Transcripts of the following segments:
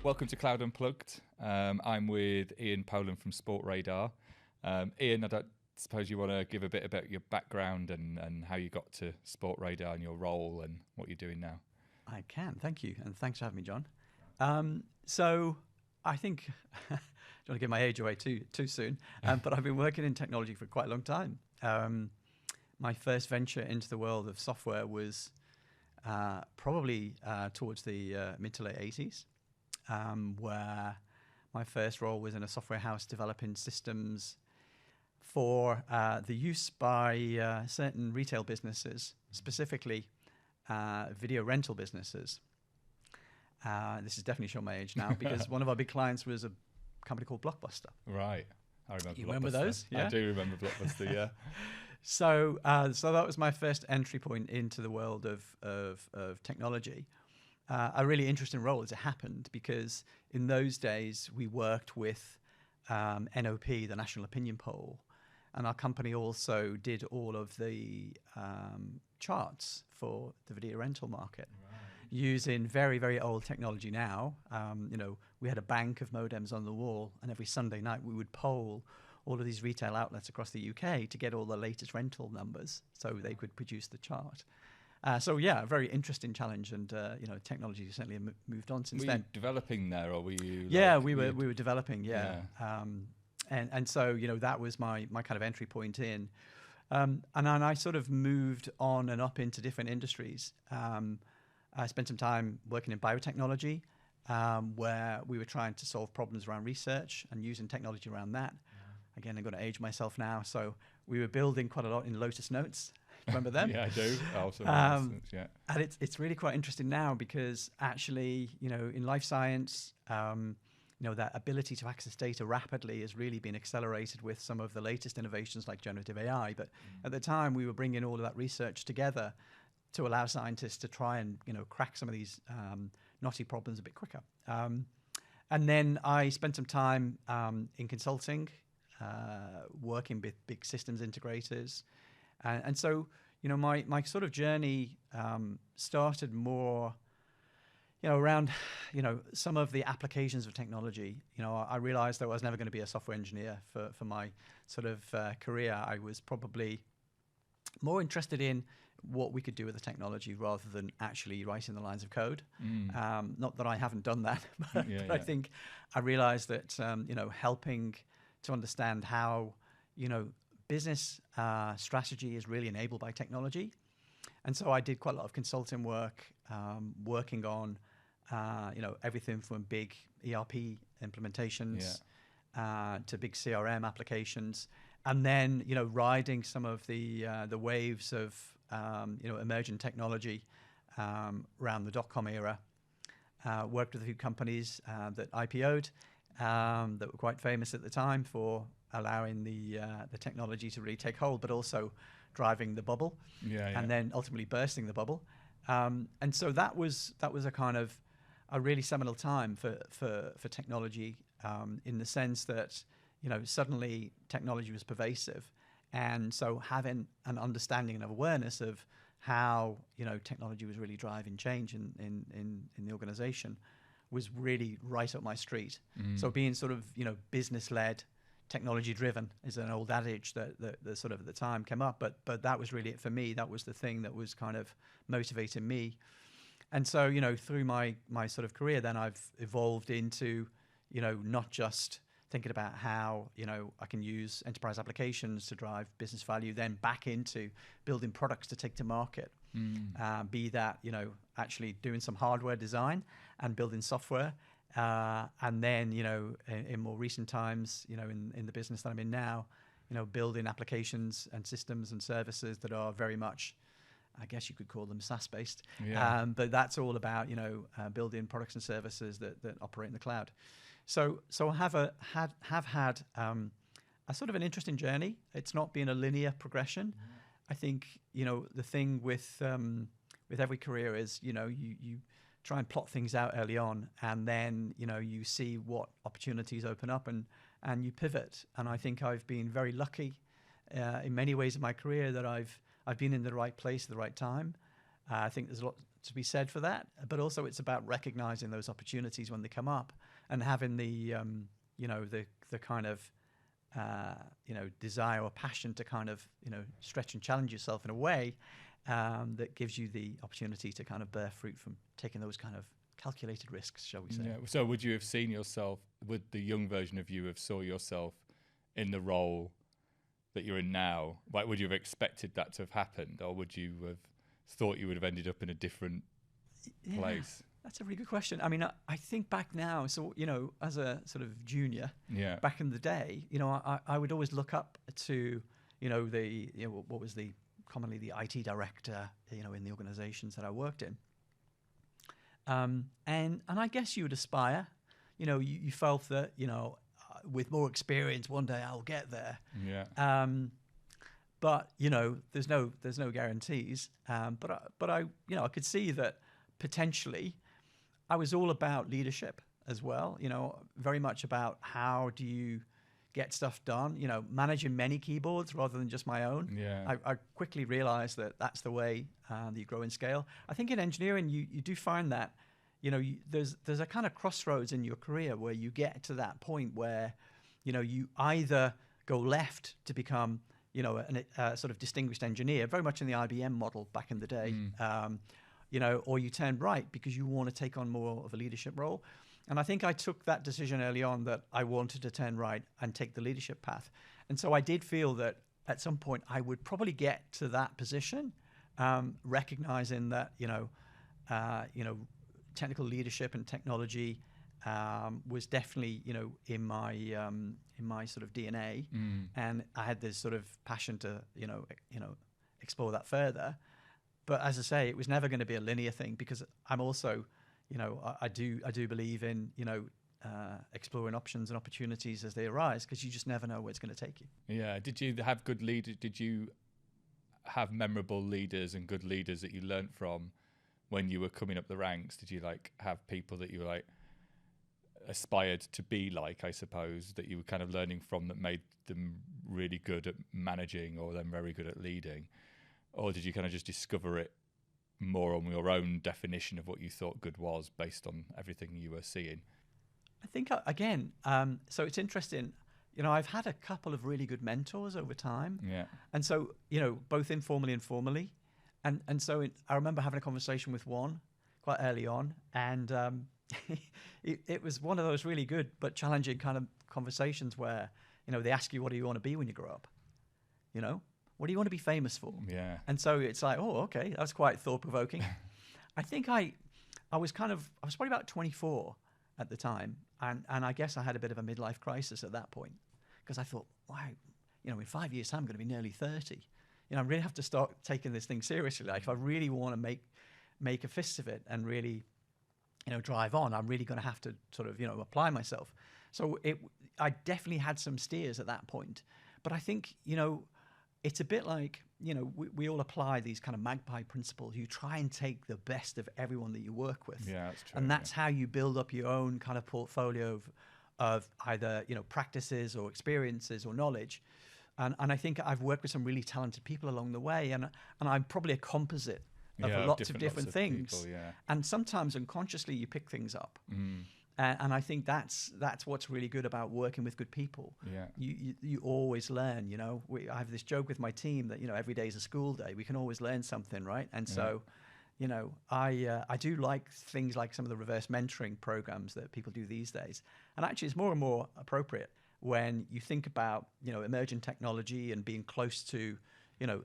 Welcome to Cloud Unplugged. I'm with Ian Poland from Sportradar. Ian, I don't suppose you want to give a bit about your background and how you got to Sportradar and your role and what you're doing now? I can, thank you, and thanks for having me, John. So I think, I don't want to give my age away too soon, but I've been working in technology for quite a long time. My first venture into the world of software was probably towards the mid to late 80s, where my first role was in a software house developing systems for the use by certain retail businesses, specifically video rental businesses. This is definitely showing my age now because one of our big clients was a company called Blockbuster. Right. I remember. You remember those? Yeah? I do remember Blockbuster, yeah. So that was my first entry point into the world of technology. A really interesting role as it happened because in those days we worked with NOP, the National Opinion Poll, and our company also did all of the charts for the video rental market. Right. Using very, very old technology now. We had a bank of modems on the wall, and every Sunday night we would poll all of these retail outlets across the UK to get all the latest rental numbers so they could produce the chart. So a very interesting challenge, and technology certainly moved on since then. Were you developing there, or were you? Yeah, we were developing. Yeah. And so that was my kind of entry point in, and then I sort of moved on and up into different industries. I spent some time working in biotechnology, where we were trying to solve problems around research and using technology around that. Yeah. Again, I'm going to age myself now, so we were building quite a lot in Lotus Notes. Remember them? Yeah, I do. Also, yeah. And it's really quite interesting now because actually, in life science, that ability to access data rapidly has really been accelerated with some of the latest innovations like generative AI. But at the time, we were bringing all of that research together to allow scientists to try and crack some of these knotty problems a bit quicker. And then I spent some time in consulting, working with big systems integrators. And so, my sort of journey started more, around, some of the applications of technology. I realized that I was never going to be a software engineer for my sort of career. I was probably more interested in what we could do with the technology rather than actually writing the lines of code. Not that I haven't done that, but I think I realized that, helping to understand how, business strategy is really enabled by technology. And so I did quite a lot of consulting work, working on, everything from big ERP implementations to big CRM applications. And then, riding some of the waves of, emerging technology around the dot-com era. Worked with a few companies that IPO'd that were quite famous at the time for allowing the technology to really take hold, but also driving the bubble, and then ultimately bursting the bubble. And so that was a kind of a really seminal time for technology, in the sense that suddenly technology was pervasive, and so having an understanding and awareness of how technology was really driving change in the organization was really right up my street. So being sort of business-led, technology-driven is an old adage that sort of at the time came up, but that was really it for me. That was the thing that was kind of motivating me. And so through my sort of career, then I've evolved into not just thinking about how I can use enterprise applications to drive business value, then back into building products to take to market. Be that actually doing some hardware design and building software, and then in more recent times in the business that I'm in now, building applications and systems and services that are very much, I guess you could call them SaaS based. But that's all about building products and services that operate in the cloud. So I have had a sort of an interesting journey. It's not been a linear progression. I think the thing with every career is you try and plot things out early on, and then you see what opportunities open up, and you pivot. And I think I've been very lucky in many ways in my career that I've been in the right place at the right time. I think there's to be said for that, but also it's about recognizing those opportunities when they come up and having the the kind of desire or passion to kind of stretch and challenge yourself in a way that gives you the opportunity to kind of bear fruit from taking those kind of calculated risks, shall we say. Yeah. So would you have seen yourself, would the young version of you have saw yourself in the role that you're in now? Like, would you have expected that to have happened, or would you have thought you would have ended up in a different place? That's a really good question. I mean, I think back now, so, as a sort of junior, back in the day, I would always look up to, what was commonly the IT director, in the organizations that I worked in. And I guess you would aspire, you felt that, with more experience, one day I'll get there. Yeah. But, there's no guarantees. But I could see that potentially I was all about leadership as well, very much about how do you get stuff done, managing many keyboards rather than just my own. Yeah. I quickly realized that that's the way that you grow in scale. I think in engineering, you do find that, there's a kind of crossroads in your career where you get to that point where, you either go left to become, a sort of distinguished engineer, very much in the IBM model back in the day, or you turn right because you want to take on more of a leadership role. And I think I took that decision early on that I wanted to turn right and take the leadership path. And so I did feel that at some point I would probably get to that position, recognizing that, technical leadership and technology was definitely, in my sort of DNA. And I had this sort of passion to, explore that further. But as I say, it was never going to be a linear thing because I'm also, I do believe in, exploring options and opportunities as they arise because you just never know where it's going to take you. Yeah. Did you have good leaders? Did you have memorable leaders and good leaders that you learnt from when you were coming up the ranks? Did you have people that you aspired to be like, I suppose, that you were kind of learning from that made them really good at managing or them very good at leading? Or did you kind of just discover it more on your own definition of what you thought good was based on everything you were seeing? I think, again, so it's interesting, I've had a couple of really good mentors over time. Yeah. And so, both informally and formally. And so I remember having a conversation with one quite early on, and it was one of those really good but challenging kind of conversations where, they ask you, what do you want to be when you grow up? What do you want to be famous for? Yeah. And so it's like, oh, okay, that's quite thought-provoking. I think I was probably about 24 at the time, and I guess I had a bit of a midlife crisis at that point because I thought, wow, in 5 years' time, I'm going to be nearly 30. I really have to start taking this thing seriously. Like, if I really want to make a fist of it and really, drive on, I'm really going to have to sort of, apply myself. So I definitely had some steers at that point. But I think, it's a bit like, we all apply these kind of magpie principles. You try and take the best of everyone that you work with. Yeah, that's true. And that's how you build up your own kind of portfolio of either, practices or experiences or knowledge. And I think I've worked with some really talented people along the way. And I'm probably a composite of lots of different things. People, yeah. And sometimes unconsciously you pick things up. And I think that's what's really good about working with good people. Yeah. You always learn, I have this joke with my team that, every day is a school day. We can always learn something, right? And so, I do like things like some of the reverse mentoring programs that people do these days. And actually it's more and more appropriate when you think about, emerging technology and being close to,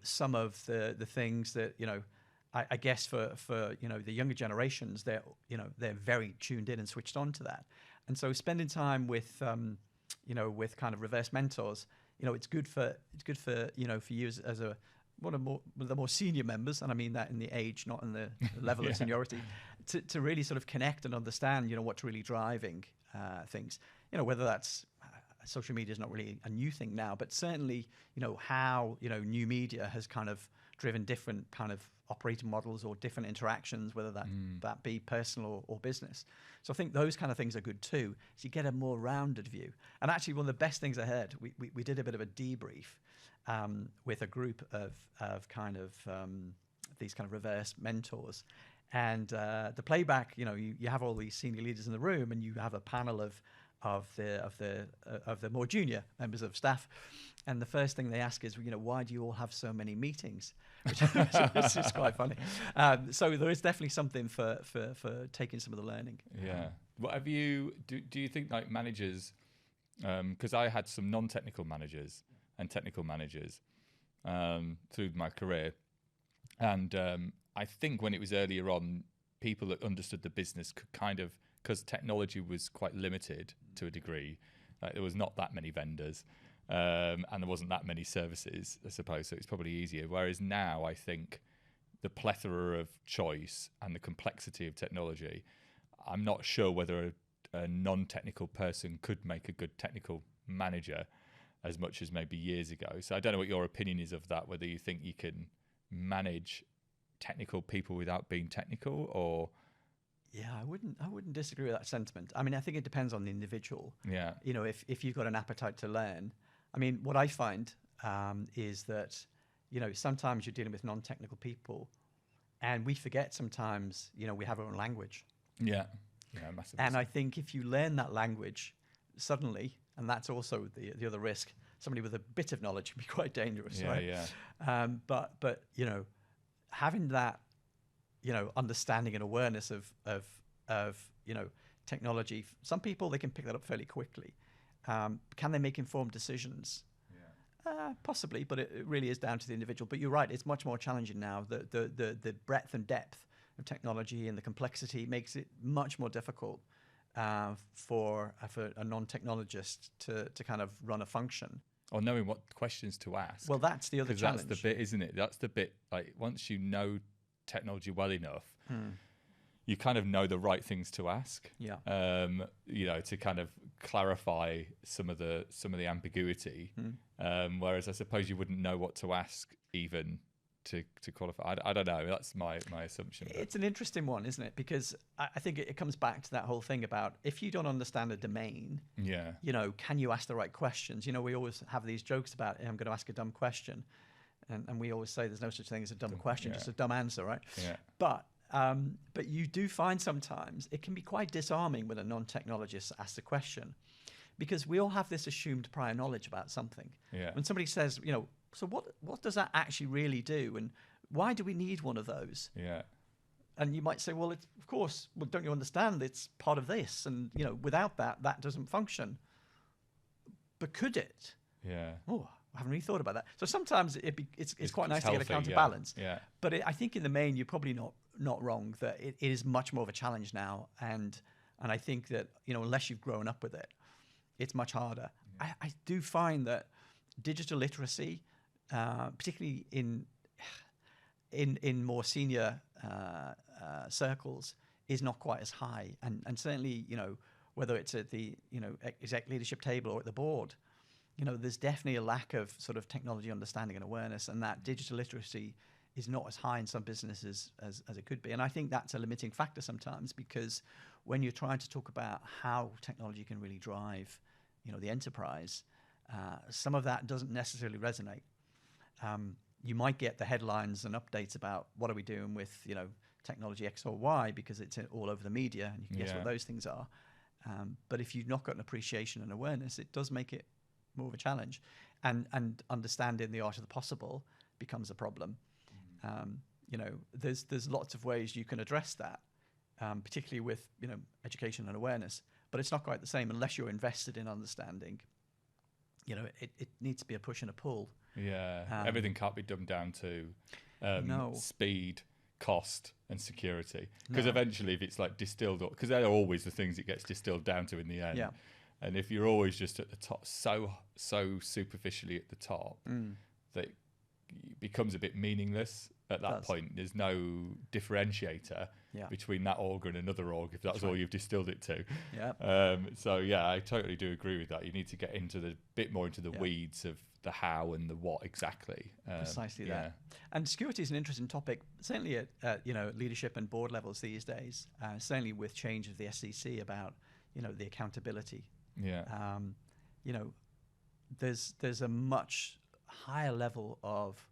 some of the things that, I guess for the younger generations, they're very tuned in and switched on to that. And so spending time with, with kind of reverse mentors, it's good for for you as one of the more senior members, and I mean that in the age, not in the level of seniority, to really sort of connect and understand, what's really driving things. Whether that's social media is not really a new thing now, but certainly, how new media has kind of driven different kind of operating models or different interactions, whether that be personal or business. So I think those kind of things are good too. So you get a more rounded view. And actually, one of the best things I heard, we did a bit of a debrief with a group of kind of these kind of reverse mentors, And the playback, you have all these senior leaders in the room, and you have a panel of the more junior members of staff, and the first thing they ask is, why do you all have so many meetings? Which is quite funny. So there is definitely something for taking some of the learning. Yeah. What have you? Do you think like managers? Because I had some non-technical managers and technical managers through my career, and I think when it was earlier on, people that understood the business could kind of, because technology was quite limited to a degree, like there was not that many vendors, and there wasn't that many services, I suppose, so it's probably easier. Whereas now, I think the plethora of choice and the complexity of technology, I'm not sure whether a non-technical person could make a good technical manager as much as maybe years ago. So I don't know what your opinion is of that, whether you think you can manage technical people without being technical, or... Yeah, I wouldn't disagree with that sentiment. I mean, I think it depends on the individual. Yeah. If you've got an appetite to learn, I mean, what I find is that, sometimes you're dealing with non-technical people, and we forget sometimes, we have our own language. Yeah. Yeah, massively. And I think if you learn that language suddenly, and that's also the other risk, somebody with a bit of knowledge can be quite dangerous, yeah, right? Yeah. But having that, understanding and awareness of technology. Some people, they can pick that up fairly quickly. Can they make informed decisions? Yeah. Possibly, but it really is down to the individual. But you're right, it's much more challenging now. The breadth and depth of technology and the complexity makes it much more difficult for a non-technologist to kind of run a function. Or knowing what questions to ask. Well, that's the other challenge. That's the bit, isn't it? That's the bit, like, once you know technology well enough, you kind of know the right things to ask. Yeah. To kind of clarify some of the ambiguity. Whereas I suppose you wouldn't know what to ask even to qualify. I don't know. That's my assumption. It's an interesting one, isn't it? Because I think it comes back to that whole thing about if you don't understand a domain, can you ask the right questions? We always have these jokes about, I'm going to ask a dumb question. And we always say there's no such thing as a dumb question, just a dumb answer, right? Yeah. But you do find sometimes it can be quite disarming when a non-technologist asks a question, because we all have this assumed prior knowledge about something. Yeah. When somebody says, so what does that actually really do, and why do we need one of those? Yeah. And you might say, well, of course, don't you understand? It's part of this, and without that doesn't function. But could it? Yeah. Oh, I haven't really thought about that. So sometimes it's quite nice healthy, to get a counterbalance. Yeah. But I think in the main, you're probably not wrong that it is much more of a challenge now, and I think that unless you've grown up with it, it's much harder. Yeah. I do find that digital literacy, particularly in more senior circles, is not quite as high, and certainly whether it's at the exec leadership table or at the board. There's definitely a lack of sort of technology understanding and awareness, and that digital literacy is not as high in some businesses as it could be. And I think that's a limiting factor sometimes, because when you're trying to talk about how technology can really drive, the enterprise, some of that doesn't necessarily resonate. You might get the headlines and updates about what are we doing with, technology X or Y, because it's all over the media, and you can guess what those things are. But if you've not got an appreciation and awareness, it does make it more of a challenge, and understanding the art of the possible becomes a problem. There's lots of ways you can address that, particularly with education and awareness, but it's not quite the same unless you're invested in understanding. It needs to be a push and a pull. Yeah, everything can't be dumbed down to speed, cost, and security, because eventually, if it's like distilled, because they're always the things it gets distilled down to in the end. Yeah. And if you're always just at the top, so superficially at the top, that it becomes a bit meaningless at that point. There's no differentiator between that org and another org, if that's all you've distilled it to. Yeah. I totally do agree with that. You need to get into the weeds of the how and the what exactly. Precisely that. And security is an interesting topic, certainly at leadership and board levels these days. Certainly with change of the SEC about the accountability. Yeah. There's a much higher level of,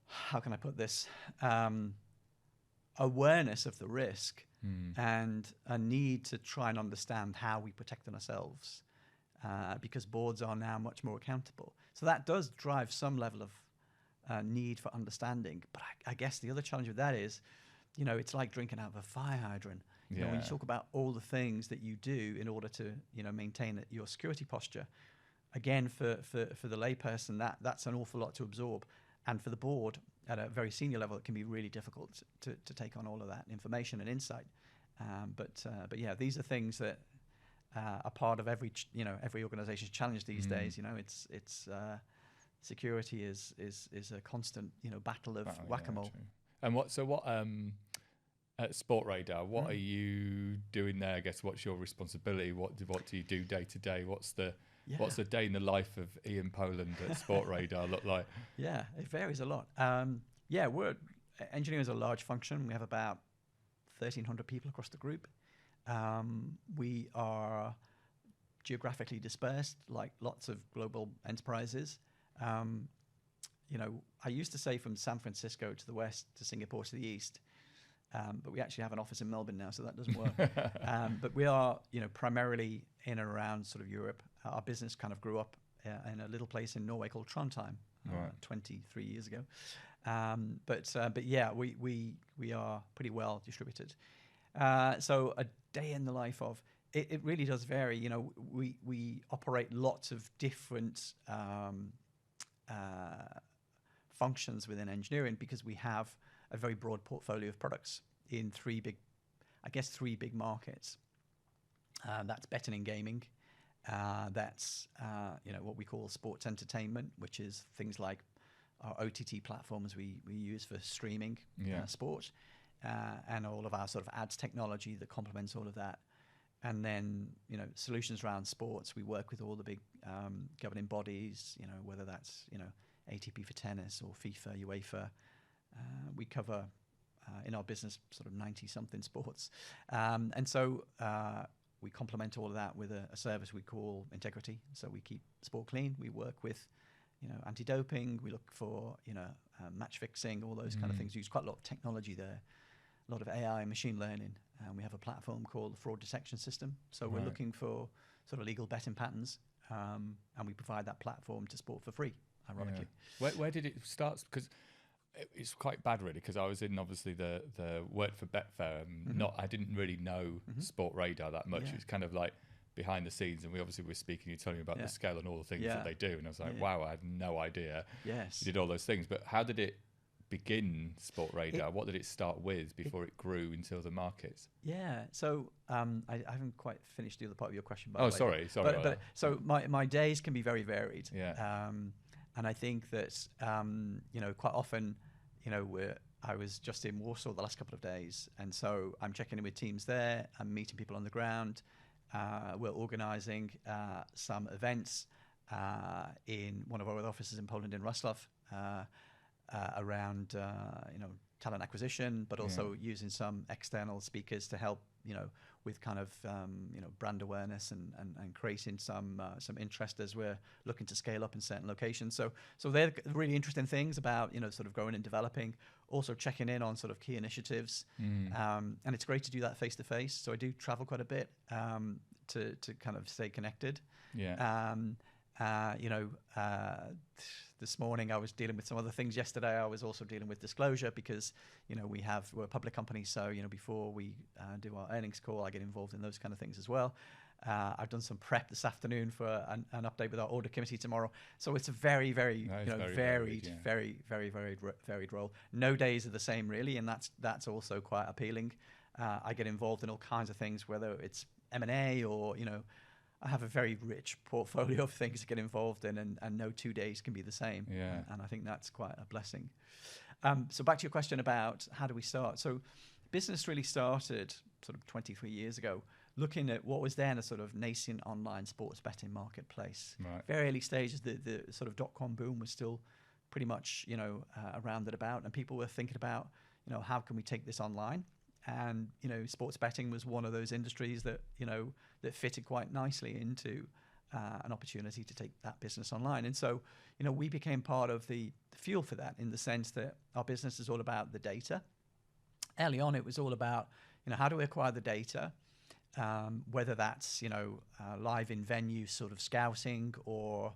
how can I put this, awareness of the risk and a need to try and understand how we protect ourselves, because boards are now much more accountable. So that does drive some level of need for understanding. But I guess the other challenge with that is, it's like drinking out of a fire hydrant. When you talk about all the things that you do in order to, maintain your security posture, again, for the layperson, that's an awful lot to absorb. And for the board, at a very senior level, it can be really difficult to take on all of that information and insight. But yeah, these are things that are part of every organization's challenge these days. It's security is a constant battle of whack-a-mole. And what at Sportradar, what are you doing there? I guess what's your responsibility? What do you do day to day? What's the day in the life of Ian Poland at Sportradar look like? Yeah, it varies a lot. Engineering is a large function. We have about 1,300 people across the group. We are geographically dispersed, like lots of global enterprises. I used to say from San Francisco to the west to Singapore to the east, but we actually have an office in Melbourne now, so that doesn't work. But we are, primarily in and around sort of Europe. Our business kind of grew up in a little place in Norway called Trondheim, 23 years ago. But yeah, we are pretty well distributed. So a day in the life of it really does vary. We operate lots of different functions within engineering because we have a very broad portfolio of products in three big markets. That's betting and gaming. That's what we call sports entertainment, which is things like our OTT platforms we use for streaming sport, and all of our sort of ads technology that complements all of that. And then, solutions around sports. We work with all the big governing bodies, whether that's, ATP for tennis or FIFA, UEFA. We cover in our business sort of 90-something sports. And so we complement all of that with a service we call integrity. So we keep sport clean. We work with, anti-doping. We look for, match fixing, all those kind of things. We use quite a lot of technology there, a lot of AI and machine learning. And we have a platform called the Fraud Detection System. So we're looking for sort of legal betting patterns, and we provide that platform to sport for free, ironically. Yeah. Where did it start? Because it's quite bad, really, because I was in, obviously, the work for Betfair. I didn't really know Sportradar that much. It was kind of like behind the scenes, and we obviously were speaking, you telling me about the scale and all the things that they do. And I was like, wow, I had no idea. Yes. You did all those things. But how did it begin, Sportradar? What did it start with before it grew into other markets? Yeah, so I haven't quite finished the other part of your question. By the way. Sorry. But so my days can be very varied. Yeah. And I think that quite often, I was just in Warsaw the last couple of days, and so I'm checking in with teams there. I'm meeting people on the ground. We're organising some events in one of our other offices in Poland, in Wrocław. Around talent acquisition, but also using some external speakers to help with kind of brand awareness and creating some interest as we're looking to scale up in certain locations. So they're really interesting things about sort of growing and developing. Also checking in on sort of key initiatives, and it's great to do that face to face. So I do travel quite a bit to kind of stay connected. Yeah. This morning I was dealing with some other things. Yesterday I was also dealing with disclosure because, we're a public company. So, before we do our earnings call, I get involved in those kind of things as well. I've done some prep this afternoon for an update with our audit committee tomorrow. So it's a very, very, varied role. No days are the same really. And that's also quite appealing. I get involved in all kinds of things, whether it's M&A or, I have a very rich portfolio of things to get involved in, and no 2 days can be the same. Yeah. And I think that's quite a blessing. So back to your question about how do we start? So business really started sort of 23 years ago, looking at what was then a sort of nascent online sports betting marketplace. Right. Very early stages, the sort of dot-com boom was still pretty much, around and about, and people were thinking about, how can we take this online? And, sports betting was one of those industries that, that fitted quite nicely into an opportunity to take that business online. And so, we became part of the fuel for that, in the sense that our business is all about the data. early on, it was all about, how do we acquire the data, whether that's, live in venue sort of scouting or,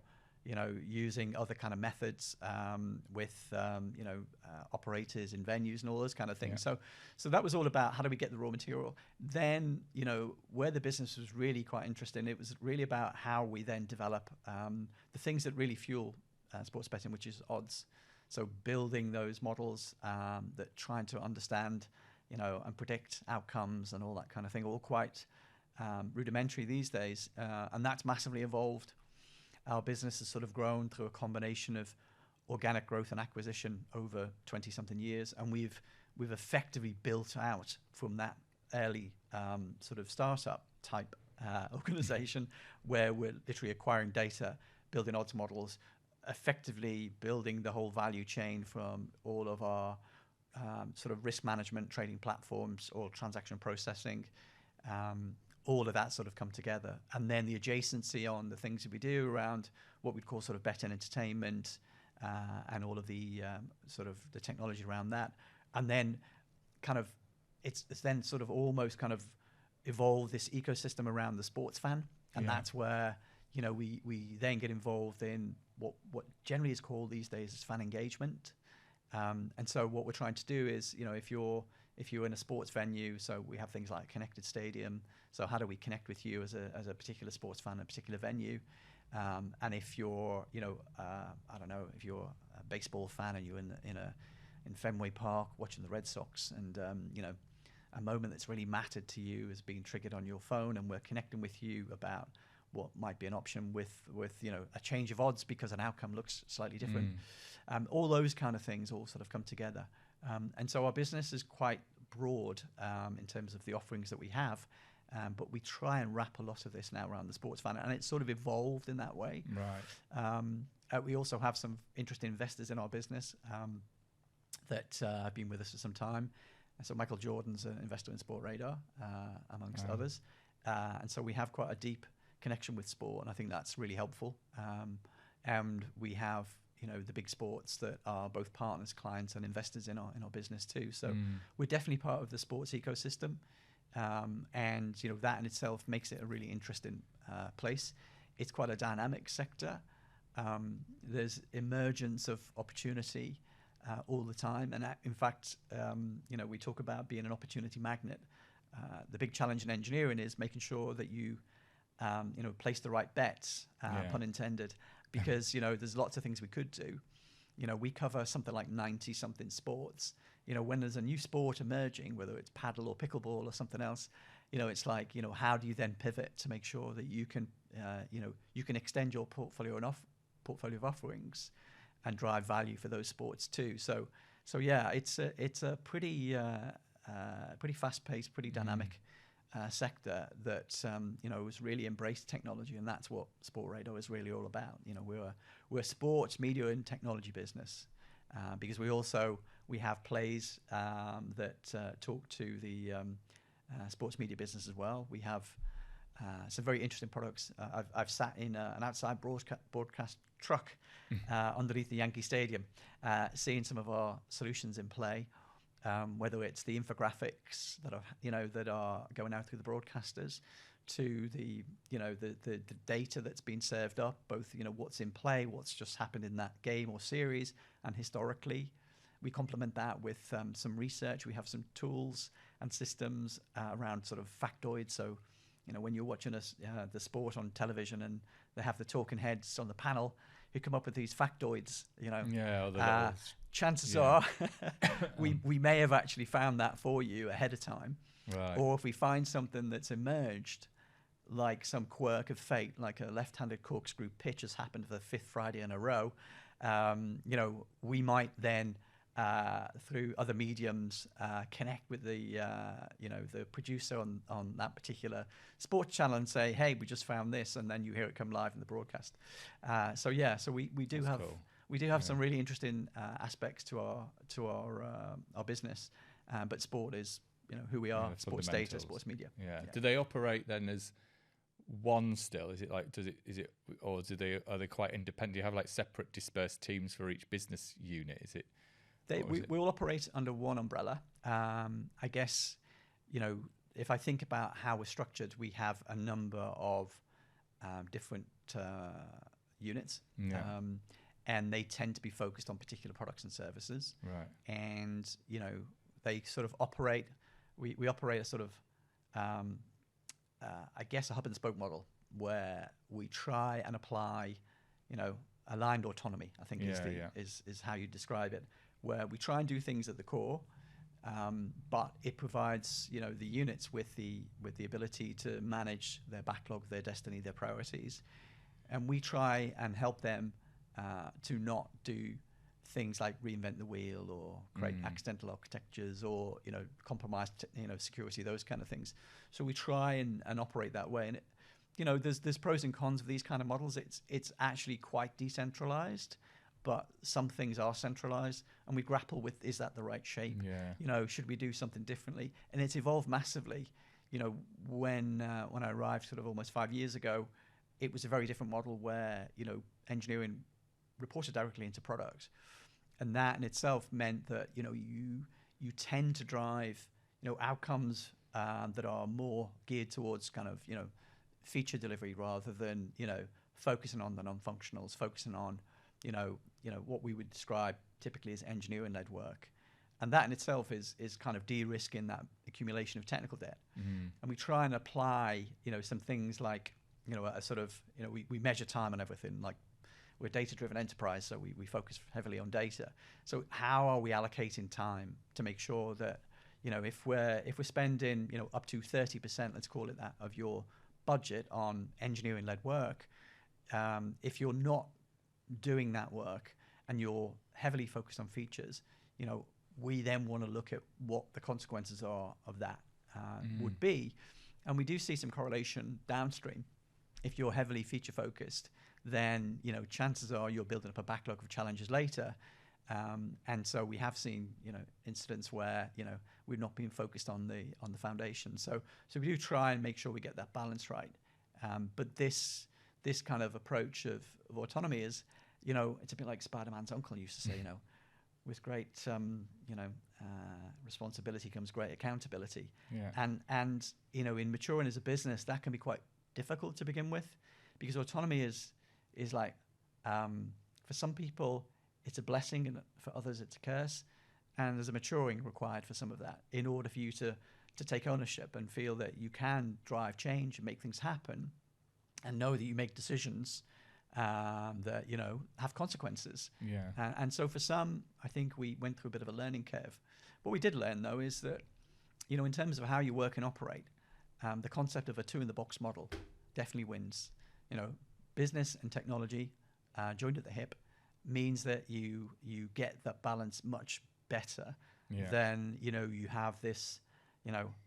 using other kind of methods with, operators in venues and all those kind of things. Yeah. So that was all about how do we get the raw material. Then, where the business was really quite interesting, it was really about how we then develop the things that really fuel sports betting, which is odds. So building those models that trying to understand, and predict outcomes and all that kind of thing, all quite rudimentary these days. And that's massively evolved. Our business has sort of grown through a combination of organic growth and acquisition over 20-something years. And we've effectively built out from that early sort of startup type organization where we're literally acquiring data, building odds models, effectively building the whole value chain from all of our sort of risk management, trading platforms, or transaction processing, all of that sort of come together. And then the adjacency on the things that we do around what we'd call sort of bet and entertainment, and all of the sort of the technology around that. And then kind of it's then sort of almost kind of evolved this ecosystem around the sports fan. And that's where, we then get involved in what generally is called these days as fan engagement. And so what we're trying to do is, if you're in a sports venue, so we have things like a connected stadium. So how do we connect with you as a particular sports fan in a particular venue? And if you're, I don't know, if you're a baseball fan and you're in Fenway Park watching the Red Sox, and a moment that's really mattered to you is being triggered on your phone, and we're connecting with you about what might be an option with a change of odds because an outcome looks slightly different. All those kind of things all sort of come together. And so our business is quite broad in terms of the offerings that we have, but we try and wrap a lot of this now around the sports fan, and it's sort of evolved in that way. Right. We also have some interesting investors in our business that have been with us for some time. And so Michael Jordan's an investor in Sportradar, amongst others. And so we have quite a deep connection with sport, and I think that's really helpful. And we have, the big sports that are both partners, clients, and investors in our business too. So we're definitely part of the sports ecosystem, and that in itself makes it a really interesting place. It's quite a dynamic sector. There's emergence of opportunity all the time, and in fact, we talk about being an opportunity magnet. The big challenge in engineering is making sure that you place the right bets, pun intended, because, there's lots of things we could do. We cover something like 90-something sports. When there's a new sport emerging, whether it's paddle or pickleball or something else, it's like, how do you then pivot to make sure that you can, you can extend your portfolio of offerings and drive value for those sports too. So yeah, it's a pretty fast-paced, pretty dynamic sector that has really embraced technology, and that's what Sportradar is really all about. We're a sports media and technology business because we have plays that talk to the sports media business as well. We have some very interesting products. I've sat in an outside broadcast truck underneath the Yankee Stadium, seeing some of our solutions in play. Whether it's the infographics that are going out through the broadcasters, to the data that's been served up, both what's in play, what's just happened in that game or series, and historically, we complement that with some research. We have some tools and systems around sort of factoids. So when you're watching the sport on television and they have the talking heads on the panel who come up with these factoids, chances are we may have actually found that for you ahead of time. Right. Or if we find something that's emerged, like some quirk of fate, like a left-handed corkscrew pitch has happened for the 5th Friday in a row, we might then, through other mediums, connect with the producer on that particular sports channel and say, hey, we just found this, and then you hear it come live in the broadcast. So we do have cool. We do have some really interesting aspects to our business, but sport is who we are, sports data, sports media. Yeah. Do they operate then as one still? Is it like are they quite independent? Do you have like separate dispersed teams for each business unit? Is it? We all operate under one umbrella. I guess, if I think about how we're structured, we have a number of different units, and they tend to be focused on particular products and services. Right. And they sort of operate. We operate a sort of, I guess, a hub and spoke model where we try and apply, aligned autonomy. I think is how you describe it, where we try and do things at the core. But it provides, the units with the ability to manage their backlog, their destiny, their priorities, and we try and help them to not do things like reinvent the wheel or create accidental architectures or compromise security, those kind of things. So we try and operate that way, and there's pros and cons of these kind of models. It's actually quite decentralized, but some things are centralized, and we grapple with, is that the right shape? Should we do something differently? And it's evolved massively. When I arrived sort of almost 5 years ago, it was a very different model where engineering reported directly into product, and that in itself meant that you tend to drive outcomes that are more geared towards kind of feature delivery rather than focusing on the non-functionals, focusing on what we would describe typically as engineering-led work. And that in itself is kind of de-risking that accumulation of technical debt. And we try and apply, some things like, a sort of, we measure time on everything. Like, we're a data-driven enterprise, so we focus heavily on data. So how are we allocating time to make sure that, if we're spending, up to 30%, let's call it that, of your budget on engineering-led work, if you're not doing that work and you're heavily focused on features, we then want to look at what the consequences are of that would be. And we do see some correlation downstream. If you're heavily feature focused, then chances are you're building up a backlog of challenges later. And so we have seen incidents where we've not been focused on the foundation. So we do try and make sure we get that balance right. But this kind of approach of autonomy is, it's a bit like Spider-Man's uncle used to say, with great responsibility comes great accountability. And in maturing as a business, that can be quite difficult to begin with, because autonomy is like, for some people it's a blessing, and for others it's a curse, and there's a maturing required for some of that in order for you to take ownership and feel that you can drive change and make things happen, and know that you make decisions that have consequences. And so for some, I think we went through a bit of a learning curve. What we did learn, though, is that in terms of how you work and operate, the concept of a two-in-the-box model definitely wins. Business and technology joined at the hip means that you get that balance much better than you have this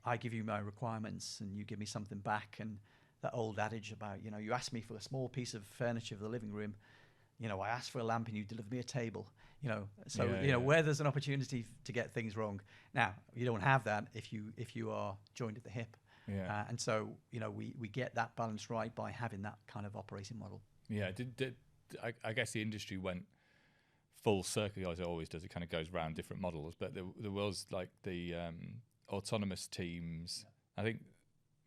I give you my requirements and you give me something back, and that old adage about you ask me for a small piece of furniture for the living room, I asked for a lamp and you delivered me a table. Where there's an opportunity to get things wrong. Now you don't have that if you are joined at the hip. And so we get that balance right by having that kind of operating model. I guess the industry went full circle, as it always does. It kind of goes around different models, but there was like the autonomous teams. I think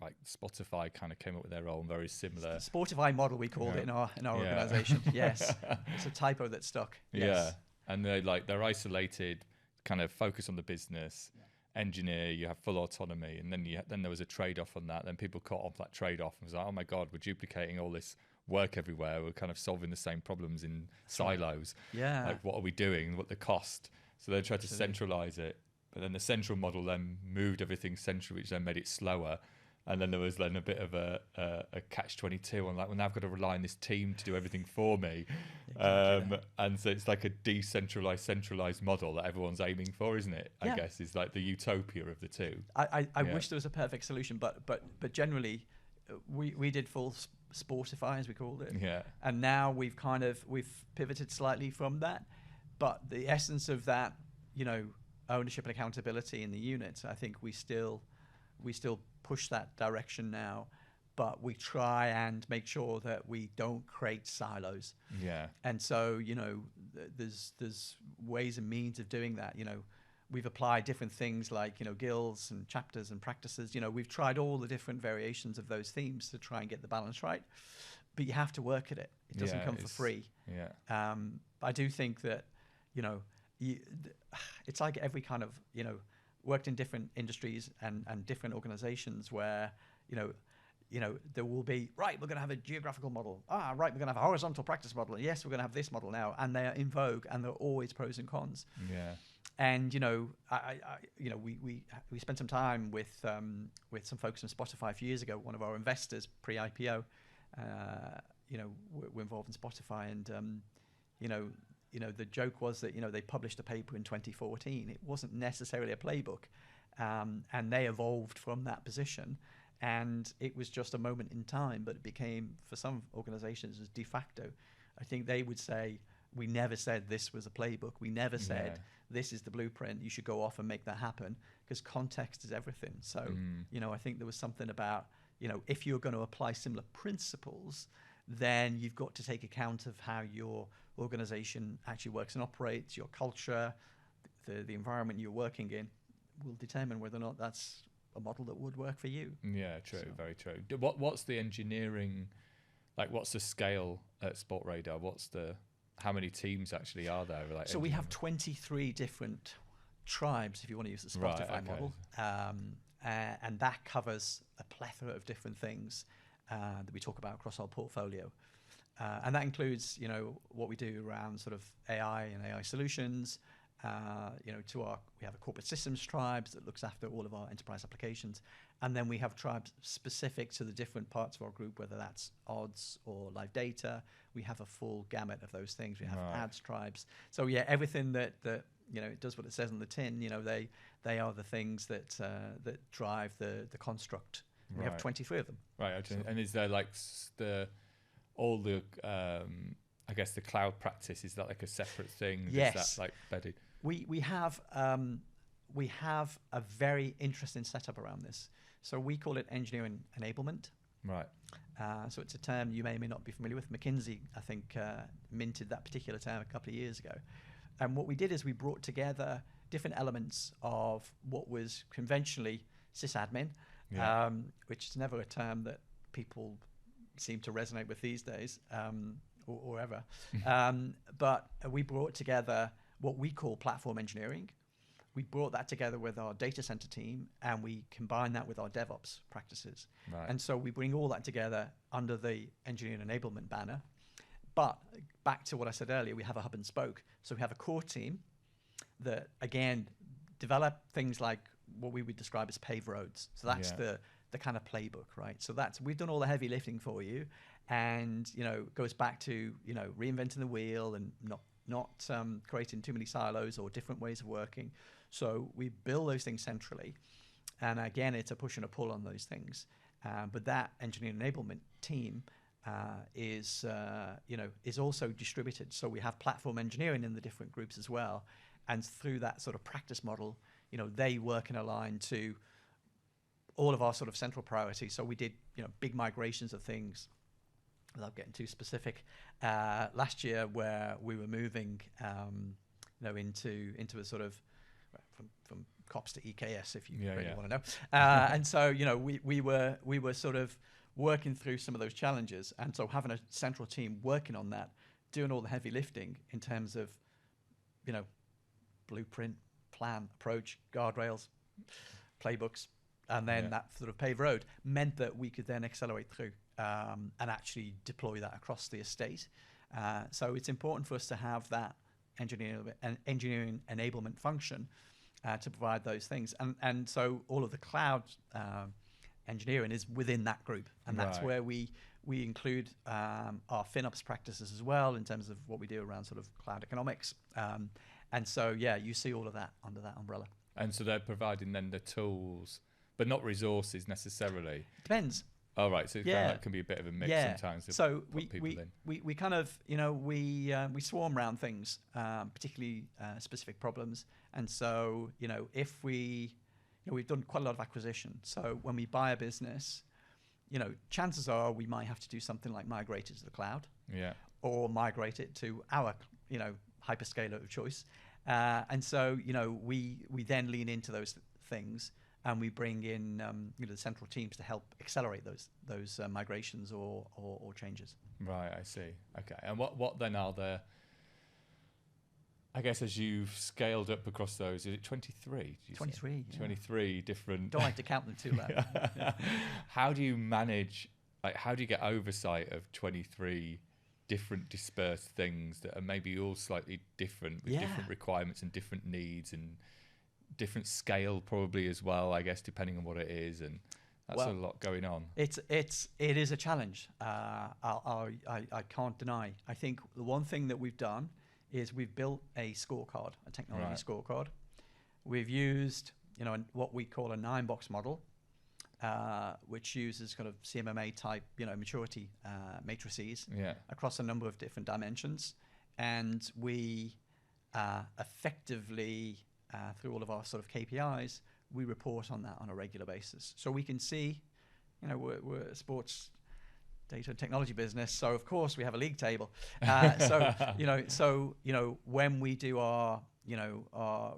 like Spotify kind of came up with their own very similar Sportify model, we called it in our organization. Yes, it's a typo that stuck. Yes. And they're isolated, kind of focus on the business. Engineer, you have full autonomy, and then there was a trade-off on that. Then people caught off that trade-off and was like, oh my god, we're duplicating all this work everywhere, we're kind of solving the same problems in silos. Like, what are we doing? What the cost? So they tried to centralize it, but then the central model then moved everything central, which then made it slower. And then there was then a bit of a catch-22 on like, well, now I've got to rely on this team to do everything for me. And so it's like a decentralized, centralized model that everyone's aiming for, isn't it? I guess is like the utopia of the two. I wish there was a perfect solution, but generally we did full Sportify, as we called it. And now we've pivoted slightly from that. But the essence of that, ownership and accountability in the units, I think we still push that direction now, but we try and make sure that we don't create silos. And so there's ways and means of doing that. We've applied different things like, guilds and chapters and practices. We've tried all the different variations of those themes to try and get the balance right. But you have to work at it. It doesn't come for free. Yeah. I do think that, it's like every kind of, worked in different industries and different organizations where, there will be, right, we're going to have a geographical model. Right, we're going to have a horizontal practice model. And yes, we're going to have this model now. And they are in vogue, and there are always pros and cons. Yeah. And, we spent some time with some folks from Spotify a few years ago. One of our investors pre-IPO, we're involved in Spotify. And, the joke was that, they published a paper in 2014. It wasn't necessarily a playbook. And they evolved from that position. And it was just a moment in time, but it became, for some organizations, as de facto. I think they would say, we never said this was a playbook. We never said this is the blueprint. You should go off and make that happen, because context is everything. So, I think there was something about, if you're going to apply similar principles, then you've got to take account of how your organization actually works and operates, your culture, the environment you're working in will determine whether or not that's a model that would work for you. Yeah, true, very true. What's the engineering, like what's the scale at Sportradar? How many teams actually are there? Like, so we have 23 different tribes, if you want to use the Spotify model. And that covers a plethora of different things that we talk about across our portfolio. And that includes, what we do around sort of AI and AI solutions. We have a corporate systems tribes that looks after all of our enterprise applications. And then we have tribes specific to the different parts of our group, whether that's odds or live data. We have a full gamut of those things. We have ads tribes. So yeah, everything that it does what it says on the tin. They are the things that drive the construct. We have 23 of them. Right. Okay. So, and is there like all the I guess the cloud practice, is that like a separate thing? Yes. Is that like bedded? We have a very interesting setup around this. So we call it engineering enablement. Right. So it's a term you may or may not be familiar with. McKinsey, I think, minted that particular term a couple of years ago. And what we did is we brought together different elements of what was conventionally sysadmin, which is never a term that people seem to resonate with these days, or ever. But we brought together what we call platform engineering. We brought that together with our data center team, and we combine that with our DevOps practices. Right. And so we bring all that together under the engineering enablement banner. But back to what I said earlier, we have a hub and spoke. So we have a core team that, again, develop things like what we would describe as paved roads. So that's the kind of playbook, right? So we've done all the heavy lifting for you, and goes back to reinventing the wheel and not creating too many silos or different ways of working. So we build those things centrally, and again, it's a push and a pull on those things. But that engineering enablement team is also distributed. So we have platform engineering in the different groups as well, and through that sort of practice model, they work and align to all of our sort of central priorities. So we did big migrations of things, without getting too specific, last year, where we were moving into a sort of from COPS to EKS, if you really want to know. And so we were sort of working through some of those challenges, and so having a central team working on that, doing all the heavy lifting in terms of blueprint, plan, approach, guardrails, playbooks, and then that sort of paved road meant that we could then accelerate through and actually deploy that across the estate. So it's important for us to have that engineering enablement function to provide those things. And so all of the cloud engineering is within that group. And that's where we include our FinOps practices as well, in terms of what we do around sort of cloud economics. And so, you see all of that under that umbrella. And so they're providing then the tools, but not resources necessarily. Depends. Oh, right. So that can be a bit of a mix sometimes. So we kind of, we swarm around things, particularly specific problems. And so, if we've done quite a lot of acquisition. So when we buy a business, chances are we might have to do something like migrate it to the cloud. Yeah. Or migrate it to our, hyperscaler of choice. And so, we then lean into those things, and we bring in the central teams to help accelerate those migrations or changes. Right, I see. Okay, and what then are there? I guess as you've scaled up across those, is it 23? 23. Yeah. 23 different. Don't like to count them too loud. Yeah. How do you manage? How do you get oversight of 23 different dispersed things that are maybe all slightly different with different requirements and different needs and different scale probably as well, I guess, depending on what it is, and that's a lot going on. It is a challenge. I can't deny. I think the one thing that we've done is we've built a scorecard, a technology scorecard. We've used what we call a 9-box model, which uses kind of CMMA type maturity matrices across a number of different dimensions, and we effectively through all of our sort of KPIs, we report on that on a regular basis. So we can see, we're a sports data and technology business, so of course we have a league table. So when we do our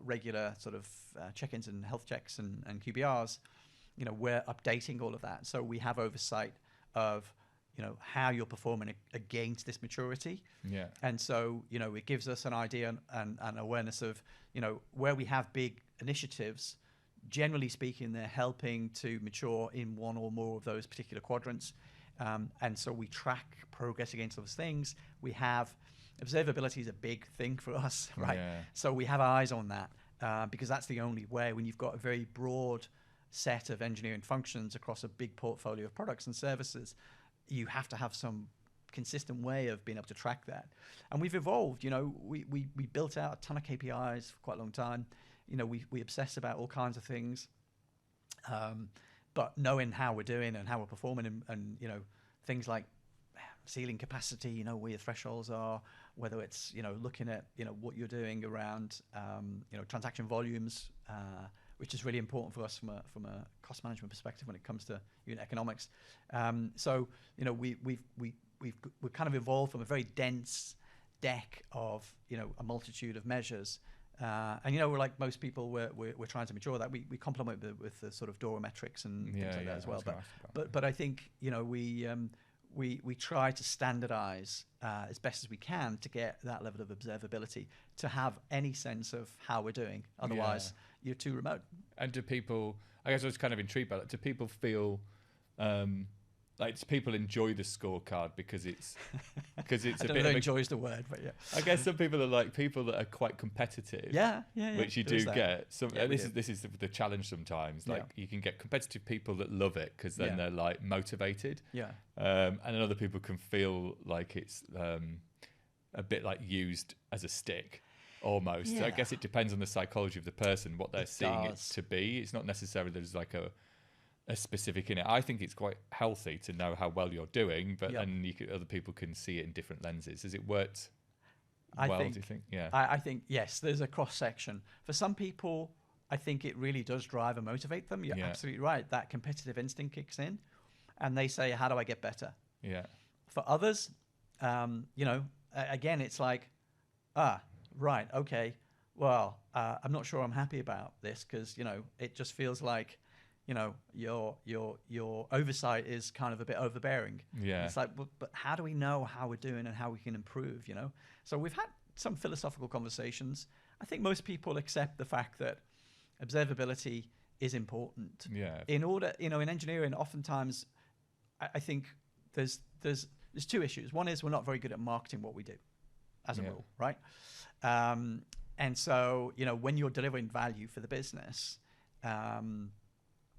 regular sort of check-ins and health checks and QBRs, we're updating all of that. So we have oversight of how you're performing against this maturity. Yeah. And so, it gives us an idea and awareness of, where we have big initiatives. Generally speaking, they're helping to mature in one or more of those particular quadrants. And so we track progress against those things. We have observability is a big thing for us, right? Yeah. So we have eyes on that because that's the only way when you've got a very broad set of engineering functions across a big portfolio of products and services, you have to have some consistent way of being able to track that. And we've evolved, we built out a ton of KPIs for quite a long time. We obsess about all kinds of things. But knowing how we're doing and how we're performing and things like ceiling capacity, where your thresholds are, whether it's, looking at, what you're doing around, transaction volumes, which is really important for us from a cost management perspective when it comes to unit economics. So, we've kind of evolved from a very dense deck of, a multitude of measures. And we're like most people, we're trying to mature that. We complement it with the sort of DORA metrics and things like that as well. But I think we try to standardize as best as we can to get that level of observability to have any sense of how we're doing. Otherwise, you're too remote. And do people? I guess I was kind of intrigued by that. Do people feel? Do people enjoy the scorecard because it's I don't know if enjoys the word, but yeah. I guess some people are like people that are quite competitive. Yeah. Which you do get. This is the challenge sometimes. You can get competitive people that love it because then they're like motivated. Yeah. And then other people can feel like it's a bit like used as a stick. Almost. Yeah. So I guess it depends on the psychology of the person, what they're seeing it to be. It's not necessarily there's like a specific in it. I think it's quite healthy to know how well you're doing, but then other people can see it in different lenses. Has it worked do you think? Yeah. I think, yes, there's a cross-section. For some people, I think it really does drive and motivate them. You're absolutely right. That competitive instinct kicks in, and they say, how do I get better? Yeah. For others, again, it's like, right, okay, well, I'm not sure I'm happy about this because, it just feels like, your oversight is kind of a bit overbearing. Yeah. It's like, but how do we know how we're doing and how we can improve, So we've had some philosophical conversations. I think most people accept the fact that observability is important. Yeah. In order, in engineering, oftentimes, I think there's two issues. One is we're not very good at marketing what we do, as a rule, right? And so, when you're delivering value for the business,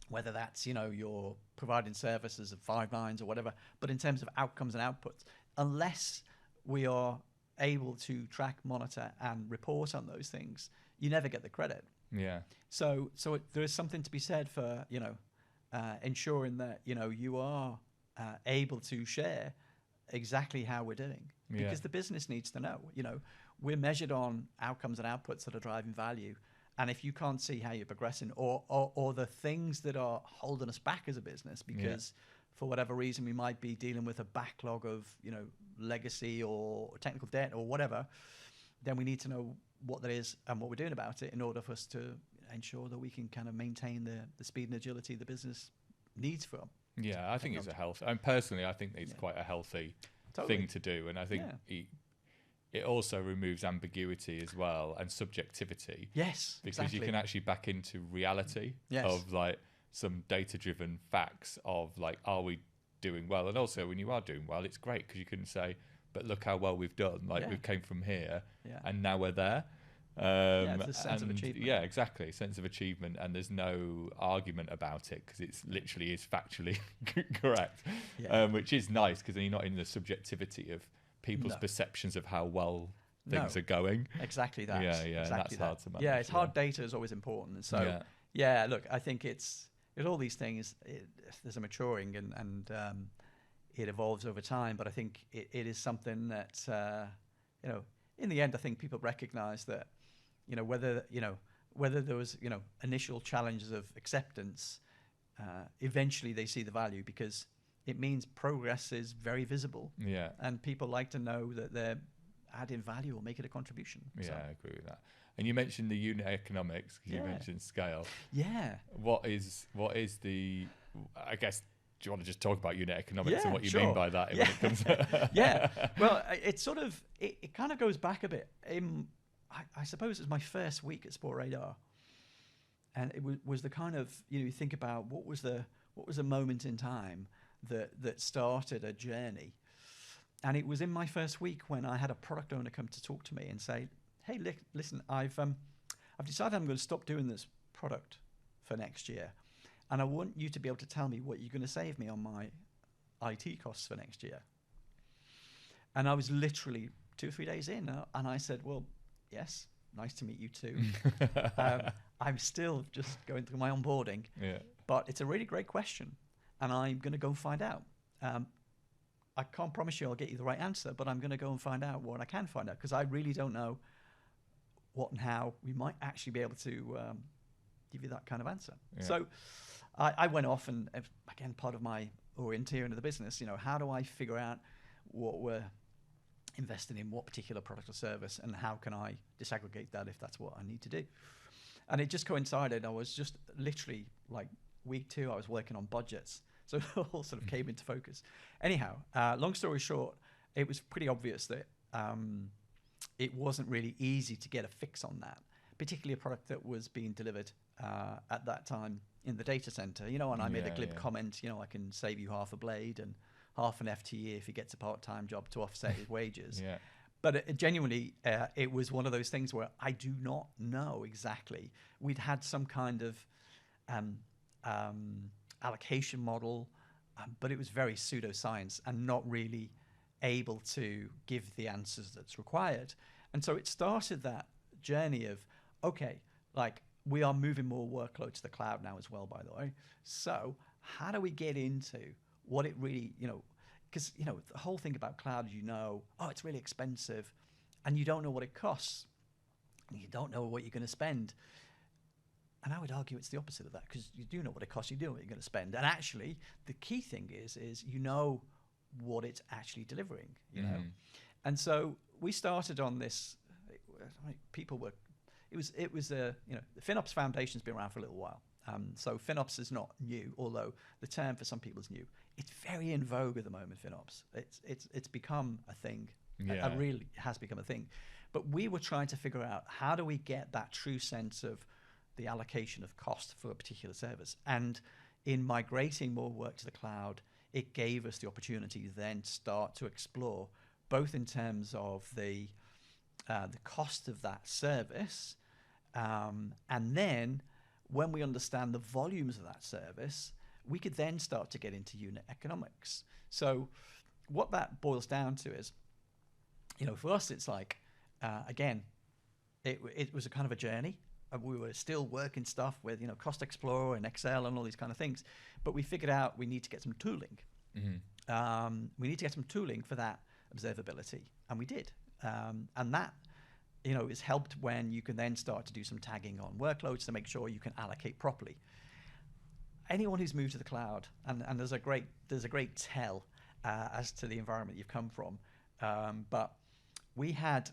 whether that's, you're providing services of 5 nines or whatever, but in terms of outcomes and outputs, unless we are able to track, monitor, and report on those things, you never get the credit. Yeah. So there is something to be said for, ensuring that, you are able to share exactly how we're doing. Because the business needs to know, we're measured on outcomes and outputs that are driving value. And if you can't see how you're progressing or the things that are holding us back as a business, because for whatever reason we might be dealing with a backlog of, legacy or technical debt or whatever, then we need to know what that is and what we're doing about it in order for us to ensure that we can kind of maintain the speed and agility the business needs from. Yeah, I think it's a healthy. And personally, I think it's quite a healthy thing to do, and I think it also removes ambiguity as well and subjectivity. Yes, because you can actually back into reality of like some data-driven facts of like, are we doing well? And also, when you are doing well, it's great because you can say, but look how well we've done. Like we came from here, and now we're there. It's a sense of achievement. Yeah, exactly. Sense of achievement, and there's no argument about it because it's literally is factually correct, which is nice because then you're not in the subjectivity of people's perceptions of how well things are going. Exactly that. Yeah, exactly that's that. hard to manage. Yeah, it's hard data is always important. And so, look, I think it's all these things. There's a maturing and it evolves over time. But I think it is something that in the end, I think people recognise that whether there was initial challenges of acceptance, eventually they see the value because it means progress is very visible. Yeah. And people like to know that they're adding value or making a contribution. Yeah, So, I agree with that. And you mentioned the unit economics because you mentioned scale. Yeah. What is the, I guess, do you want to just talk about unit economics and what you sure. mean by that when it comes Well, it's sort of, it kind of goes back a bit. I suppose it was my first week at Sportradar. And it was the kind of, you think about what was a moment in time that started a journey. And it was in my first week when I had a product owner come to talk to me and say, hey, listen, I've decided I'm going to stop doing this product for next year. And I want you to be able to tell me what you're going to save me on my IT costs for next year. And I was literally 2 or 3 days in, and I said, well, yes, nice to meet you too. I'm still just going through my onboarding, but it's a really great question, and I'm going to go and find out. I can't promise you I'll get you the right answer, but I'm going to go and find out what I can find out, because I really don't know what and how we might actually be able to give you that kind of answer. Yeah. So I went off, and again, part of my orienteering of the business, how do I figure out what we're investing in, what particular product or service, and how can I disaggregate that if that's what I need to do? And it just coincided. I was just literally like week 2, I was working on budgets. So it all sort of came into focus. Anyhow, long story short, it was pretty obvious that it wasn't really easy to get a fix on that, particularly a product that was being delivered at that time in the data center. And I made a glib comment, I can save you half a blade and half an FTE if he gets a part-time job to offset his wages. Yeah. But genuinely, it was one of those things where I do not know exactly. We'd had some kind of allocation model, but it was very pseudoscience and not really able to give the answers that's required. And so it started that journey of, okay, like we are moving more workload to the cloud now as well, by the way. So how do we get into what it really, because, the whole thing about cloud, it's really expensive and you don't know what it costs and you don't know what you're going to spend. And I would argue it's the opposite of that, because you do know what it costs, you do know what you're going to spend. And actually, the key thing is what it's actually delivering, know. And so we started on this. The FinOps Foundation's been around for a little while. So FinOps is not new, although the term for some people is new. It's very in vogue at the moment, FinOps. It's become a thing. Yeah. It really has become a thing. But we were trying to figure out, how do we get that true sense of the allocation of cost for a particular service? And in migrating more work to the cloud, it gave us the opportunity to then start to explore, both in terms of the cost of that service, and then when we understand the volumes of that service, we could then start to get into unit economics. So what that boils down to is, for us, it's like, again, it was a kind of a journey. We were still working stuff with, Cost Explorer and Excel and all these kind of things. But we figured out we need to get some tooling. Mm-hmm. We need to get some tooling for that observability. And we did. And that, is helped when you can then start to do some tagging on workloads to make sure you can allocate properly. Anyone who's moved to the cloud, and there's a great tell as to the environment you've come from. But we had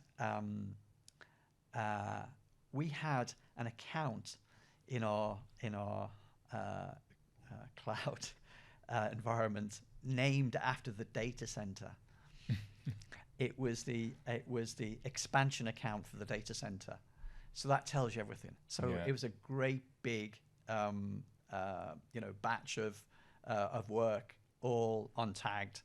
we had an account in our cloud environment named after the data center. It was the expansion account for the data center. So that tells you everything. So it was a great big batch of work, all untagged,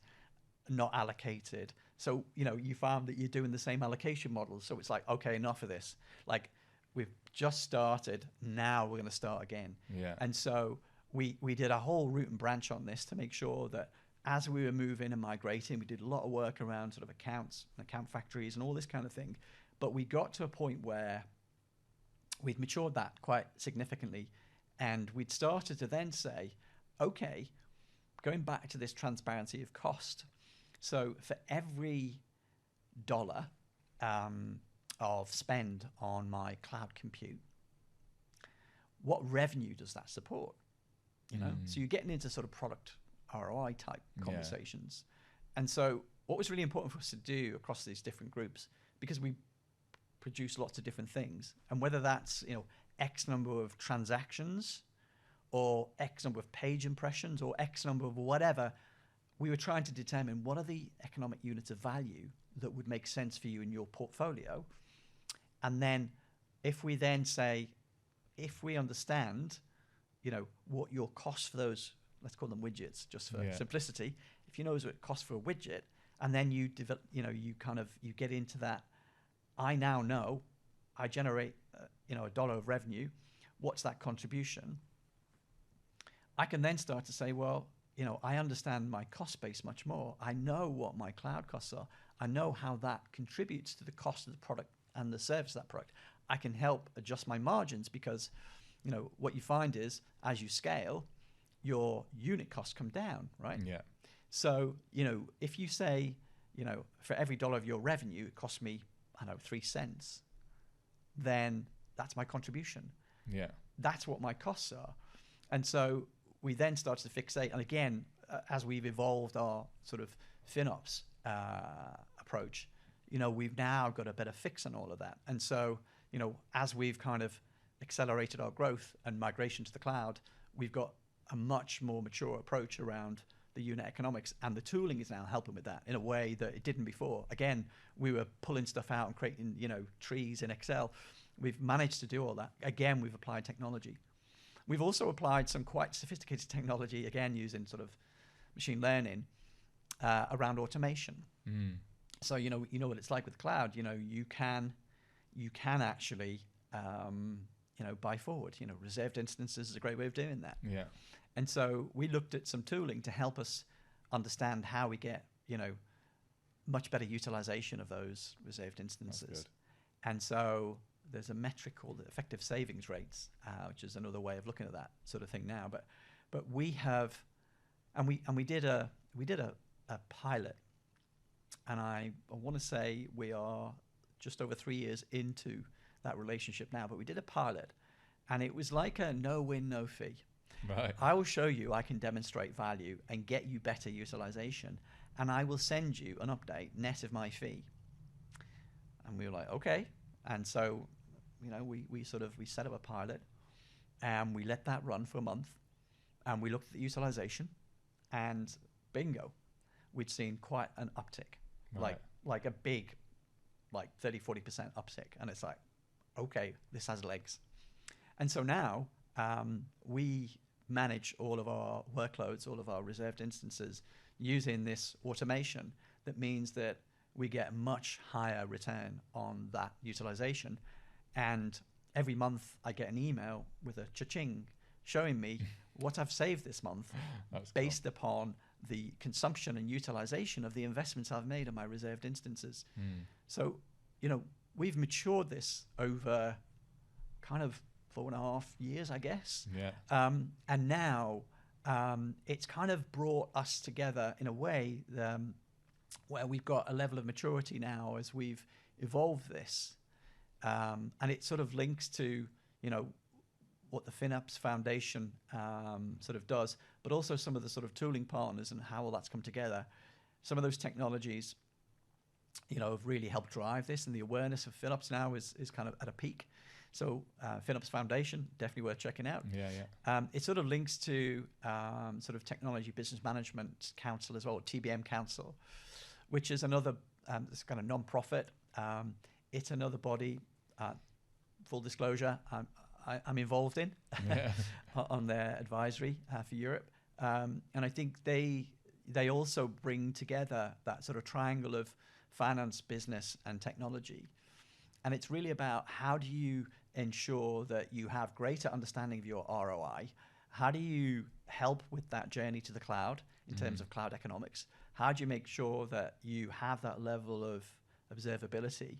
not allocated. So you found that you're doing the same allocation model. So it's like, okay, enough of this. Like, we've just started. Now we're going to start again. Yeah. And so we did a whole root and branch on this to make sure that as we were moving and migrating, we did a lot of work around sort of accounts and account factories and all this kind of thing. But we got to a point where we'd matured that quite significantly, and we'd started to then say, okay, going back to this transparency of cost. So for every dollar of spend on my cloud compute, what revenue does that support? So you're getting into sort of product ROI type conversations. And so what was really important for us to do across these different groups, because we produce lots of different things, and whether that's X number of transactions or X number of page impressions or X number of whatever, we were trying to determine what are the economic units of value that would make sense for you in your portfolio. And then if we understand what your cost for those, let's call them widgets just for simplicity, if you know what it costs for a widget, and then you develop, you get into that, I now know I generate $1 of revenue, what's that contribution? I can then start to say, well, I understand my cost base much more. I know what my cloud costs are. I know how that contributes to the cost of the product and the service of that product. I can help adjust my margins, because what you find is as you scale, your unit costs come down, right? Yeah. So, if you say, for every dollar of your revenue, it costs me, 3 cents, then that's my contribution. Yeah. That's what my costs are. And so we then started to fixate. And again, as we've evolved our sort of FinOps approach, we've now got a better fix on all of that. And so, as we've kind of accelerated our growth and migration to the cloud, we've got a much more mature approach around the unit economics, and the tooling is now helping with that in a way that it didn't before. Again, we were pulling stuff out and creating, trees in Excel. We've managed to do all that. Again, we've applied technology. We've also applied some quite sophisticated technology, again, using sort of machine learning around automation. So, you know what it's like with cloud. You can actually, buy forward. Reserved instances is a great way of doing that. Yeah. And so we looked at some tooling to help us understand how we get, much better utilization of those reserved instances. And so there's a metric called effective savings rates, which is another way of looking at that sort of thing now. But we have, and we did a pilot, and I want to say we are just over 3 years into that relationship now. But we did a pilot, and it was like a no win, no fee. Right. I will show you I can demonstrate value and get you better utilization, and I will send you an update net of my fee. And we were like, okay. And so, we set up a pilot, and we let that run for a month, and we looked at the utilization, and bingo, we'd seen quite an uptick, like a big, 30-40% uptick. And it's like, okay, this has legs. And so now we manage all of our workloads, all of our reserved instances using this automation. That means that we get a much higher return on that utilization. And every month I get an email with a cha-ching showing me what I've saved this month based upon the consumption and utilization of the investments I've made on my reserved instances. So, we've matured this over kind of 4.5 years, I guess. Yeah. And now it's kind of brought us together in a way where we've got a level of maturity now as we've evolved this. And it sort of links to, what the FinOps Foundation sort of does, but also some of the sort of tooling partners and how all that's come together. Some of those technologies have really helped drive this, and the awareness of FinOps now is kind of at a peak. So FinOps Foundation, definitely worth checking out. It sort of links to sort of Technology Business Management Council as well, TBM Council, which is another this kind of non-profit. It's another body, full disclosure, I'm involved in on their advisory for Europe. And I think they also bring together that sort of triangle of finance, business, and technology. And it's really about how do you ensure that you have greater understanding of your ROI? How do you help with that journey to the cloud in terms of cloud economics? How do you make sure that you have that level of observability?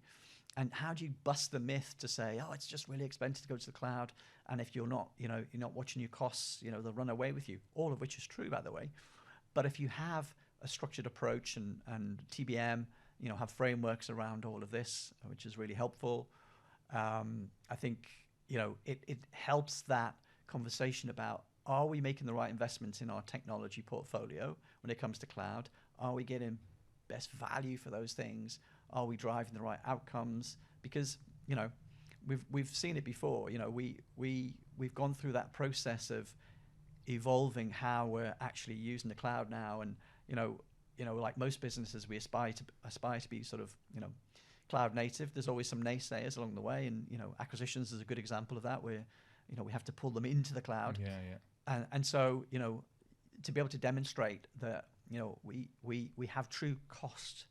And how do you bust the myth to say, oh, it's just really expensive to go to the cloud, and if you're not, you're not watching your costs, they'll run away with you. All of which is true, by the way. But if you have a structured approach and TBM, have frameworks around all of this, which is really helpful. I think it helps that conversation about, are we making the right investments in our technology portfolio when it comes to cloud? Are we getting best value for those things? Are we driving the right outcomes? Because we've seen it before. We've gone through that process of evolving how we're actually using the cloud now, and like most businesses, we aspire to be sort of cloud native. There's always some naysayers along the way, and acquisitions is a good example of that, where we have to pull them into the cloud. And so to be able to demonstrate that we have true cost,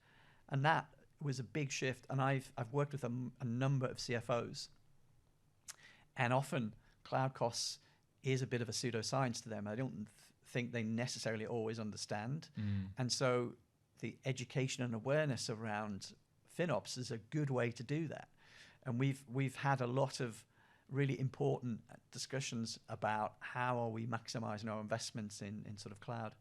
and that was a big shift. And I've worked with a number of CFOs, and often cloud costs is a bit of a pseudoscience to them. I don't think they necessarily always understand. And so the education and awareness around FinOps is a good way to do that. And we've had a lot of really important discussions about how are we maximizing our investments in sort of cloud.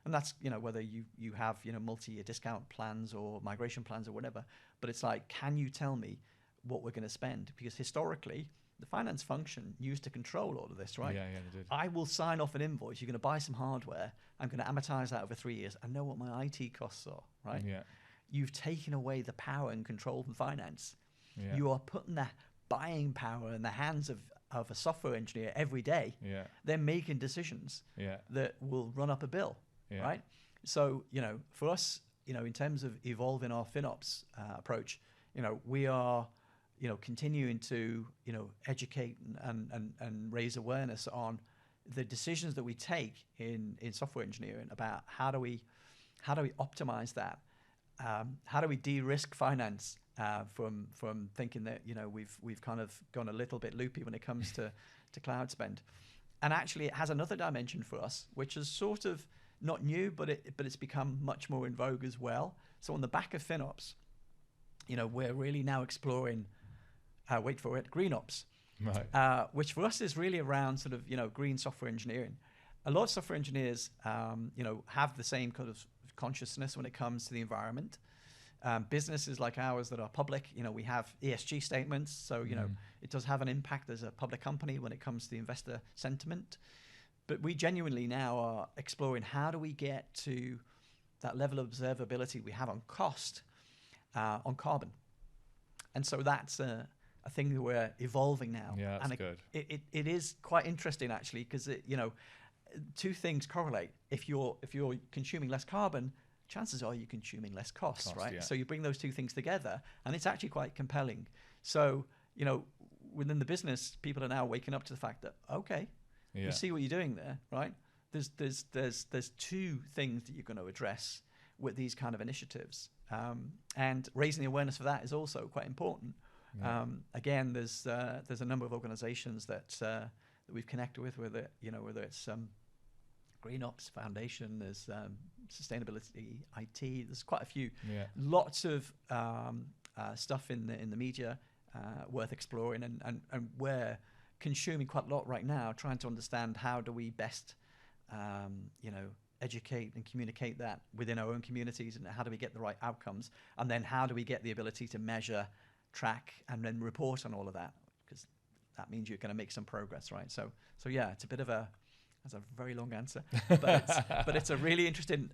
And that's, whether you have, multi-year discount plans or migration plans or whatever, but it's like, can you tell me what we're going to spend? Because historically, the finance function used to control all of this, right? They did. I will sign off an invoice. You're going to buy some hardware. I'm going to amortize that over 3 years. I know what my IT costs are, right? You've taken away the power and control from finance. You are putting that buying power in the hands of a software engineer every day. They're making decisions that will run up a bill, right? So, for us, in terms of evolving our FinOps approach, we are continuing to educate and raise awareness on the decisions that we take in software engineering about how do we optimize that, how do we de-risk finance from thinking that we've kind of gone a little bit loopy when it comes to cloud spend. And actually, it has another dimension for us, which is sort of not new, but it's become much more in vogue as well. So on the back of FinOps, we're really now exploring, wait for it, GreenOps, which for us is really around sort of green software engineering. A lot of software engineers have the same kind of consciousness when it comes to the environment. Businesses like ours that are public, we have ESG statements, so it does have an impact as a public company when it comes to the investor sentiment. But we genuinely now are exploring, how do we get to that level of observability we have on cost, on carbon. And so that's a thing that we're evolving now. Yeah, that's and good. It is quite interesting, actually, because two things correlate. If you're consuming less carbon, chances are you're consuming less cost, right? Yeah. So you bring those two things together, and it's actually quite compelling. So within the business, people are now waking up to the fact that, okay, we see what you're doing there, right? There's two things that you're going to address with these kind of initiatives, and raising the awareness of that is also quite important. Again, there's a number of organizations that we've connected with, whether it's GreenOps Foundation, there's Sustainability IT, there's quite a few, lots of stuff in the media worth exploring, and we're consuming quite a lot right now, trying to understand how do we best educate and communicate that within our own communities, and how do we get the right outcomes, and then how do we get the ability to measure, track, and then report on all of that, because that means you're going to make some progress, right? So yeah, it's a bit of a That's a very long answer, but it's a really interesting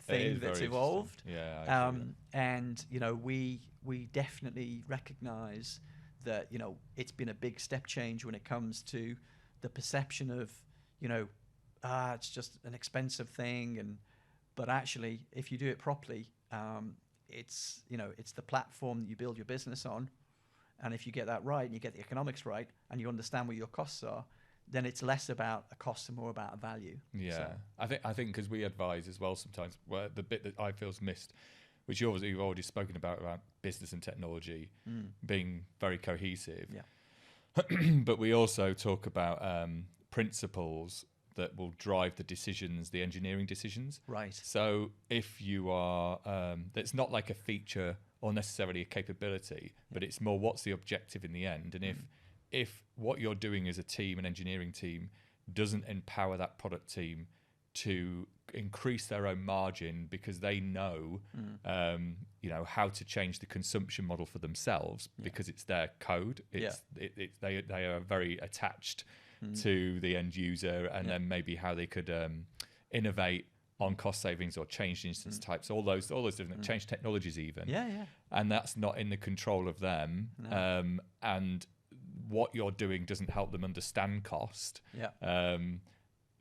thing that's evolved. Yeah, I agree with that. And we definitely recognise that it's been a big step change when it comes to the perception of it's just an expensive thing, but actually if you do it properly, it's the platform that you build your business on, and if you get that right and you get the economics right and you understand what your costs are, then it's less about a cost and more about a value. Yeah, So, I think because we advise as well sometimes, where the bit that I feel's missed, which you've already spoken about business and technology being very cohesive. Yeah. But we also talk about principles that will drive the decisions, the engineering decisions. Right. So if you are, it's not like a feature or necessarily a capability, but it's more what's the objective in the end. And if what you're doing as a team, an engineering team, doesn't empower that product team to increase their own margin because they know, how to change the consumption model for themselves because it's their code. They are very attached to the end user, and then maybe how they could innovate on cost savings or change instance types, all those different change technologies even. And that's not in the control of them. No. And what you're doing doesn't help them understand cost.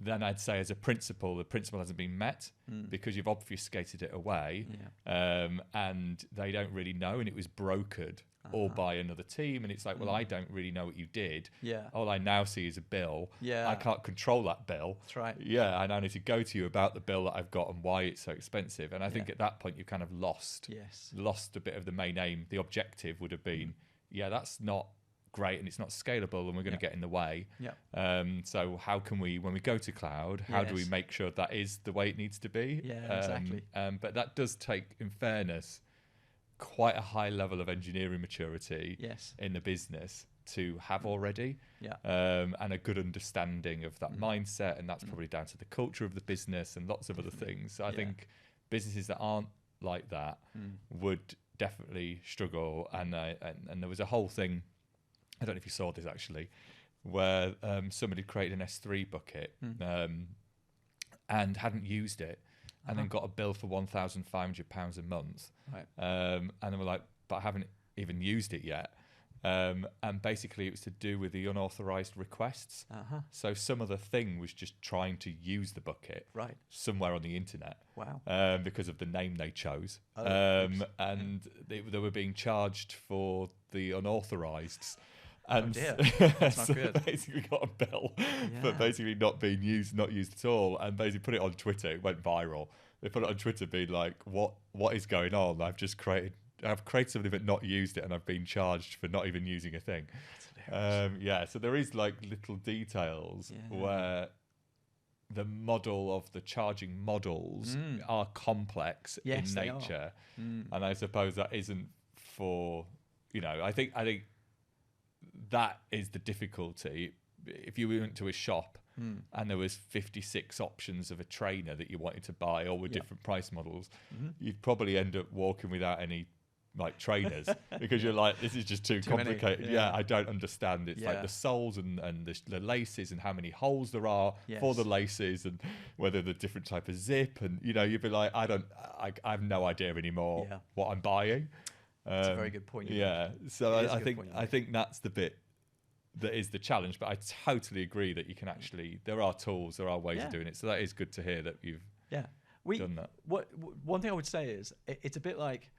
Then I'd say as a principle, the principle hasn't been met because you've obfuscated it away, and they don't really know, and it was brokered all by another team, and it's like, well, I don't really know what you did. All I now see is a bill. I can't control that bill. That's right. I now need to go to you about the bill that I've got and why it's so expensive. And I think at that point you've kind of lost a bit of the main aim. The objective would have been, that's not great and it's not scalable and we're going to get in the way. So how can we, when we go to cloud, how do we make sure that is the way it needs to be? Exactly. But that does take, in fairness, quite a high level of engineering maturity in the business to have already, and a good understanding of that mindset, and that's probably down to the culture of the business and lots of other things. So I think businesses that aren't like that would definitely struggle. And there was a whole thing, I don't know if you saw this actually, where somebody created an S3 bucket and hadn't used it, and then got a bill for £1,500 a month. And they were like, but I haven't even used it yet. And basically it was to do with the unauthorized requests. So some other thing was just trying to use the bucket somewhere on the internet. Because of the name they chose. And they were being charged for the unauthorized. And that's not so good. basically got a bill for basically not used at all, and basically put it on Twitter. It went viral. They put it on Twitter being like, what is going on? I've created something but not used it, and I've been charged for not even using a thing. So there is like little details where the model of the charging models are complex in nature. And I suppose that isn't for, I think that is the difficulty. If you went to a shop and there was 56 options of a trainer that you wanted to buy, all with different price models, you'd probably end up walking without any like trainers because you're like, this is just too complicated. I don't understand. It's like the soles and the laces and how many holes there are for the laces, and whether the different type of zip, and you'd be like, I have no idea anymore what I'm buying. That's a very good point. So I think that's the bit that is the challenge, but I totally agree that you can actually, there are tools, there are ways of doing it. So that is good to hear that you've done that. One thing I would say is it's a bit like,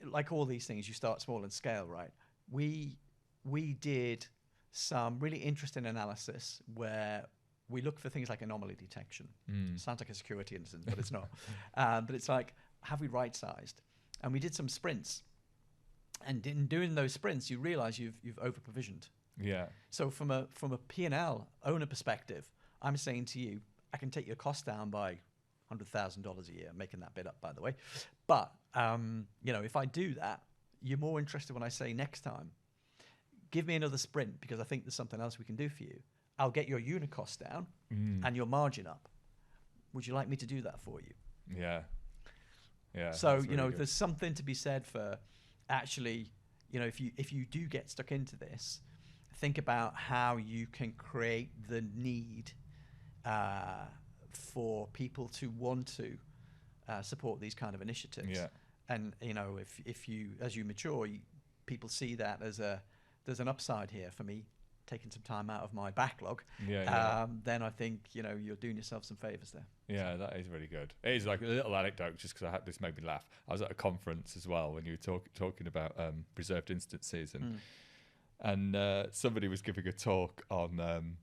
like all these things, you start small and scale, right? We did some really interesting analysis where we look for things like anomaly detection. Sounds like a security incident, but it's not. But it's like, have we right-sized? And we did some sprints. And in doing those sprints, you realize you've over-provisioned. So from a P&L owner perspective, I'm saying to you, I can take your cost down by $100,000 a year, making that bit up, by the way. But, if I do that, you're more interested when I say next time, give me another sprint because I think there's something else we can do for you. I'll get your unit cost down and your margin up. Would you like me to do that for you? So, really there's something to be said for actually, if you do get stuck into this, think about how you can create the need for people to want to support these kind of initiatives. Yeah. And if you, as you mature, people see that as there's an upside here for me, taking some time out of my backlog. Then I think you're doing yourself some favors there. Yeah, that is really good. It is like a little anecdote, just because this made me laugh. I was at a conference as well when you were talking about reserved instances, and somebody was giving a talk on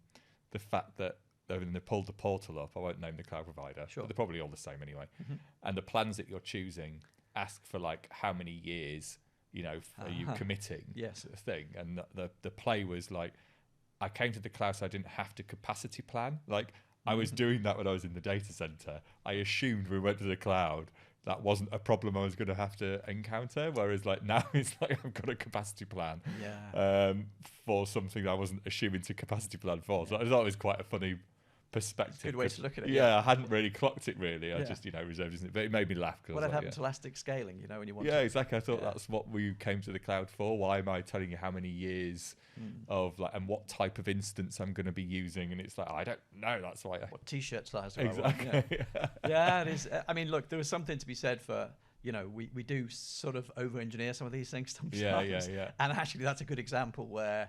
the fact that when they pulled the portal up, I won't name the cloud provider, sure, but they're probably all the same anyway. And the plans that you're choosing ask for like how many years are you committing, yes, sort of thing. And the play was like, I came to the cloud so I didn't have to capacity plan. Like I was doing that when I was in the data center. I assumed we went to the cloud, that wasn't a problem I was going to have to encounter. Whereas like now it's like I've got a capacity plan for something I wasn't assuming to capacity plan for. So I thought it was quite a funny perspective. It's a good way to look at it. Yeah, I hadn't really clocked it really. I just reserved it, but it made me laugh. What had happened to elastic scaling? When you want. Yeah, exactly. I thought that's what we came to the cloud for. Why am I telling you how many years of like and what type of instance I'm going to be using? And it's like I don't know. That's why. What t-shirt size? Exactly. Yeah, it is. I mean, look, there was something to be said for. We do sort of over-engineer some of these things sometimes. Yeah. And actually, that's a good example where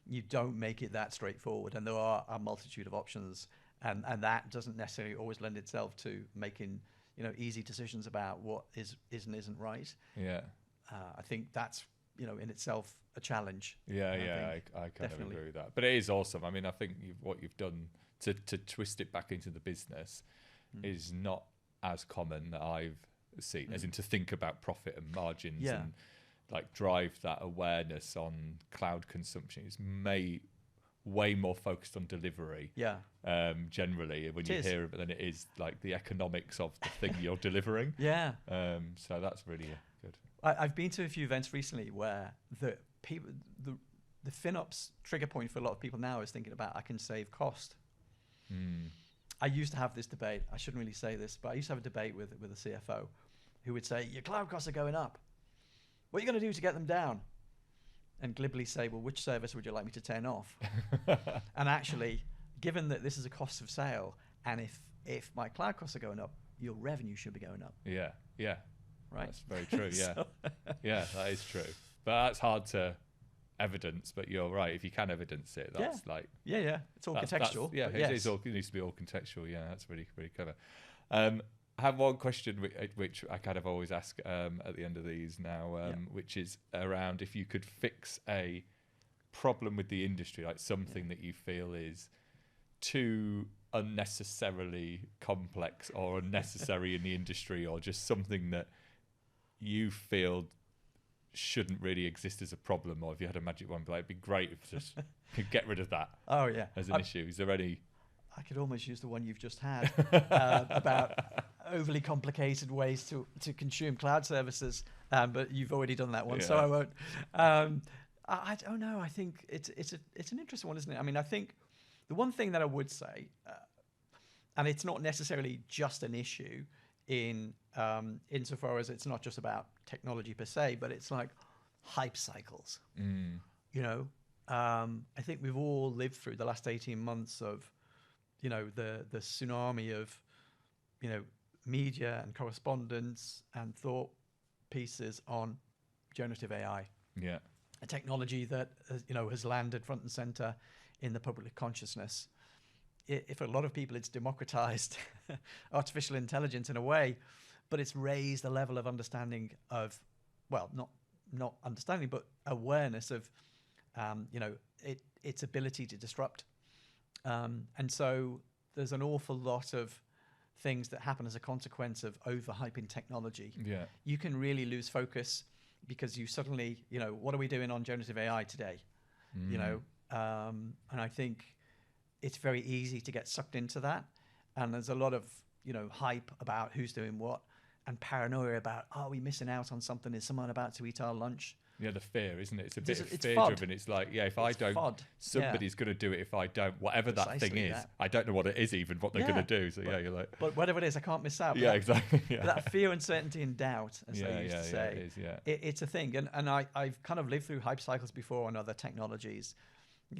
you don't make it that straightforward, and there are a multitude of options. And that doesn't necessarily always lend itself to making easy decisions about what is and isn't right. Yeah, I think that's in itself a challenge. I kind of agree with that. But it is awesome. I mean, I think what you've done to twist it back into the business is not as common that I've seen, as in to think about profit and margins and like drive that awareness on cloud consumption. It's way more focused on delivery generally when you hear it than it is like the economics of the thing you're delivering. So that's really good. I've been to a few events recently where the FinOps trigger point for a lot of people now is thinking about I can save cost. I used to have this debate. I shouldn't really say this, but I used to have a debate with a CFO who would say, your cloud costs are going up. What are you going to do to get them down? And glibly say, well, which service would you like me to turn off? And actually, given that this is a cost of sale, and if my cloud costs are going up, your revenue should be going up. Yeah. Right? That's very true, yeah, that is true. But that's hard to evidence, but you're right. If you can evidence it, that's like... Yeah, it's all contextual. It needs to be all contextual. Yeah, that's really, really clever. I have one question which I kind of always ask at the end of these now, which is around if you could fix a problem with the industry, like something that you feel is too unnecessarily complex or unnecessary in the industry, or just something that you feel shouldn't really exist as a problem, or if you had a magic wand, it'd be great if just could get rid of that as an issue. Is there any... I could almost use the one you've just had about overly complicated ways to consume cloud services, but you've already done that one, so I won't. I don't know. I think it's an interesting one, isn't it? I mean, I think the one thing that I would say, and it's not necessarily just an issue insofar as it's not just about technology per se, but it's like hype cycles. I think we've all lived through the last 18 months of the tsunami of media and correspondence and thought pieces on generative AI. A technology that has landed front and center in the public consciousness. For a lot of people, it's democratized artificial intelligence in a way, but it's raised the level of understanding of, well, not understanding, but awareness of, its ability to disrupt. And so there's an awful lot of things that happen as a consequence of overhyping technology. You can really lose focus because you suddenly, what are we doing on generative AI today? And I think it's very easy to get sucked into that. And there's a lot of, hype about who's doing what and paranoia about, are we missing out on something? Is someone about to eat our lunch? Yeah, the fear, isn't it? It's a bit of fear-driven. It's like, if I don't, somebody's going to do it if I don't, whatever that thing is. I don't know what it is even, what they're going to do. So, you're like... But whatever it is, I can't miss out. Exactly. That fear, uncertainty and doubt, as they used to say, it's a thing. And I've kind of lived through hype cycles before on other technologies.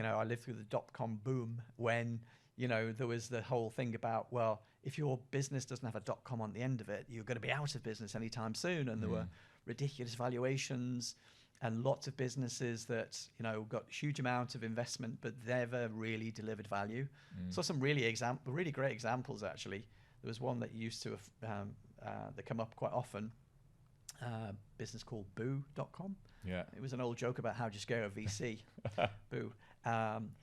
I lived through the dot-com boom when, there was the whole thing about, well, if your business doesn't have a .com on the end of it, you're going to be out of business anytime soon. And there were ridiculous valuations and lots of businesses that, got huge amount of investment, but never really delivered value. So some really great examples, actually. There was one that used to have, that come up quite often, business called boo.com. Yeah. It was an old joke about how do you scare a VC, boo,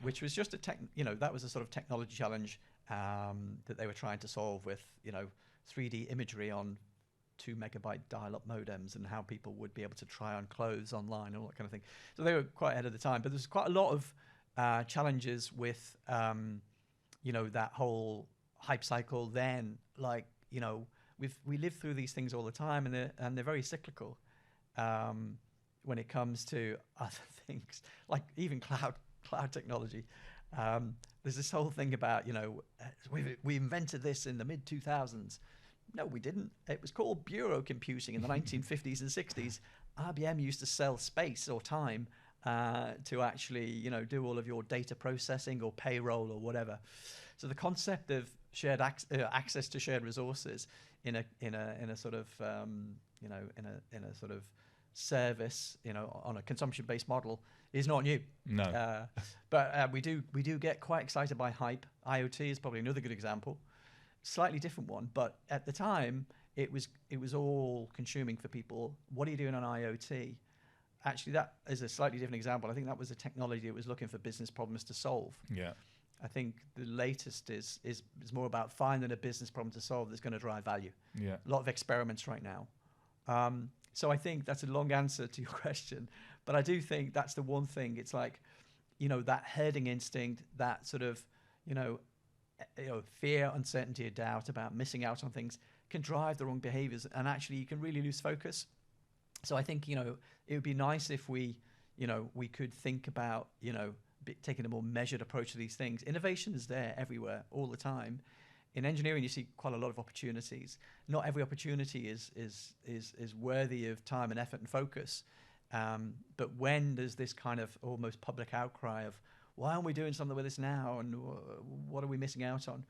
which was just that was a sort of technology challenge that they were trying to solve with, 3D imagery on 2 megabyte dial-up modems and how people would be able to try on clothes online and all that kind of thing. So they were quite ahead of the time, but there's quite a lot of challenges with, that whole hype cycle then, like, we live through these things all the time, and they're very cyclical when it comes to other things, like even cloud technology. There's this whole thing about, we invented this in the mid 2000s. No, we didn't. It was called bureau computing in the 1950s and 60s. IBM used to sell space or time to actually, do all of your data processing or payroll or whatever. So the concept of shared access to shared resources in a sort of in a sort of service, on a consumption-based model is not new. No. But we do get quite excited by hype. IoT is probably another good example. Slightly different one, but at the time it was all consuming for people. What are you doing on IoT? Actually, that is a slightly different example. I think that was a technology that was looking for business problems to solve. Yeah. I think the latest is more about finding a business problem to solve that's going to drive value. Yeah. A lot of experiments right now. So I think that's a long answer to your question, but I do think that's the one thing. It's like, that herding instinct, that sort of, fear, uncertainty, or doubt about missing out on things can drive the wrong behaviors, and actually you can really lose focus. So I think, it would be nice if we could think about, taking a more measured approach to these things. Innovation is there everywhere, all the time. In engineering, you see quite a lot of opportunities. Not every opportunity is worthy of time and effort and focus. But when there's this kind of almost public outcry of, why aren't we doing something with this now, and what are we missing out on?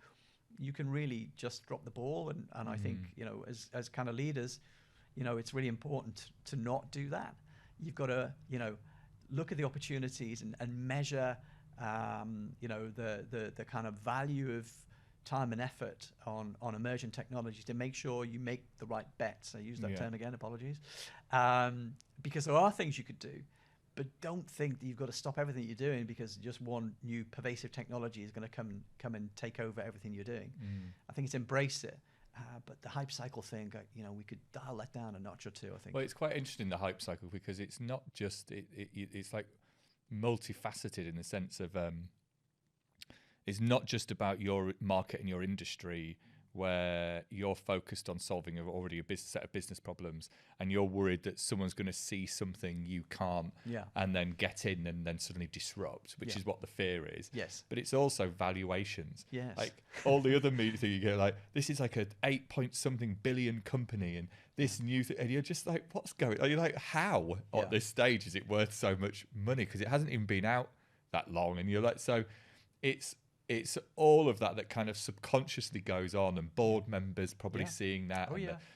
You can really just drop the ball. And I think, as kind of leaders, it's really important to not do that. You've got to, look at the opportunities and measure, the kind of value of time and effort on emerging technologies to make sure you make the right bets. I use that term again, apologies. Because there are things you could do, but don't think that you've got to stop everything you're doing because just one new pervasive technology is going to come and take over everything you're doing. I think it's embrace it. But the hype cycle thing, we could dial that down a notch or two, I think. Well, it's quite interesting, the hype cycle, because it's not just, it's like multifaceted in the sense of, it's not just about your market and your industry where you're focused on solving already a set of business problems and you're worried that someone's going to see something you can't and then get in and then suddenly disrupt, which is what the fear is. Yes. But it's also valuations. Yes. Like all the other media thing you get, like, this is like a 8-point-something billion company and this new thing, and you're just like, what's going on? You're like, how at this stage is it worth so much money? Because it hasn't even been out that long. And you're like, so it's all of that kind of subconsciously goes on, and board members probably seeing that,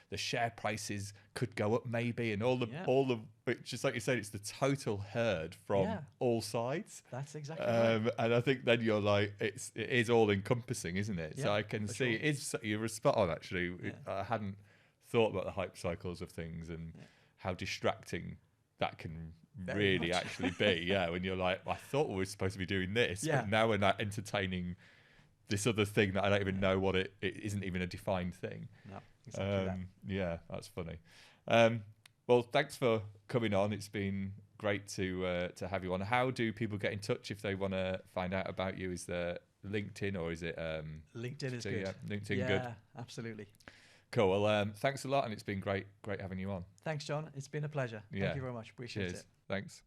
the share prices could go up maybe, and all the just like you said, it's the total herd from all sides. That's exactly right. And I think then you're like, it is all encompassing, isn't it? So I can see you're spot on actually. I hadn't thought about the hype cycles of things and how distracting that can really actually be. When you're like, I thought we were supposed to be doing this, but now we're not entertaining this other thing that I don't even know what it isn't even a defined thing. No, exactly that. Yeah, that's funny. Well, thanks for coming on. It's been great to have you on. How do people get in touch if they want to find out about you? Is there LinkedIn or is it LinkedIn is good. LinkedIn good. Absolutely. Cool. Well, thanks a lot, and it's been great having you on. Thanks, John. It's been a pleasure. Thank you very much. Appreciate it. Thanks.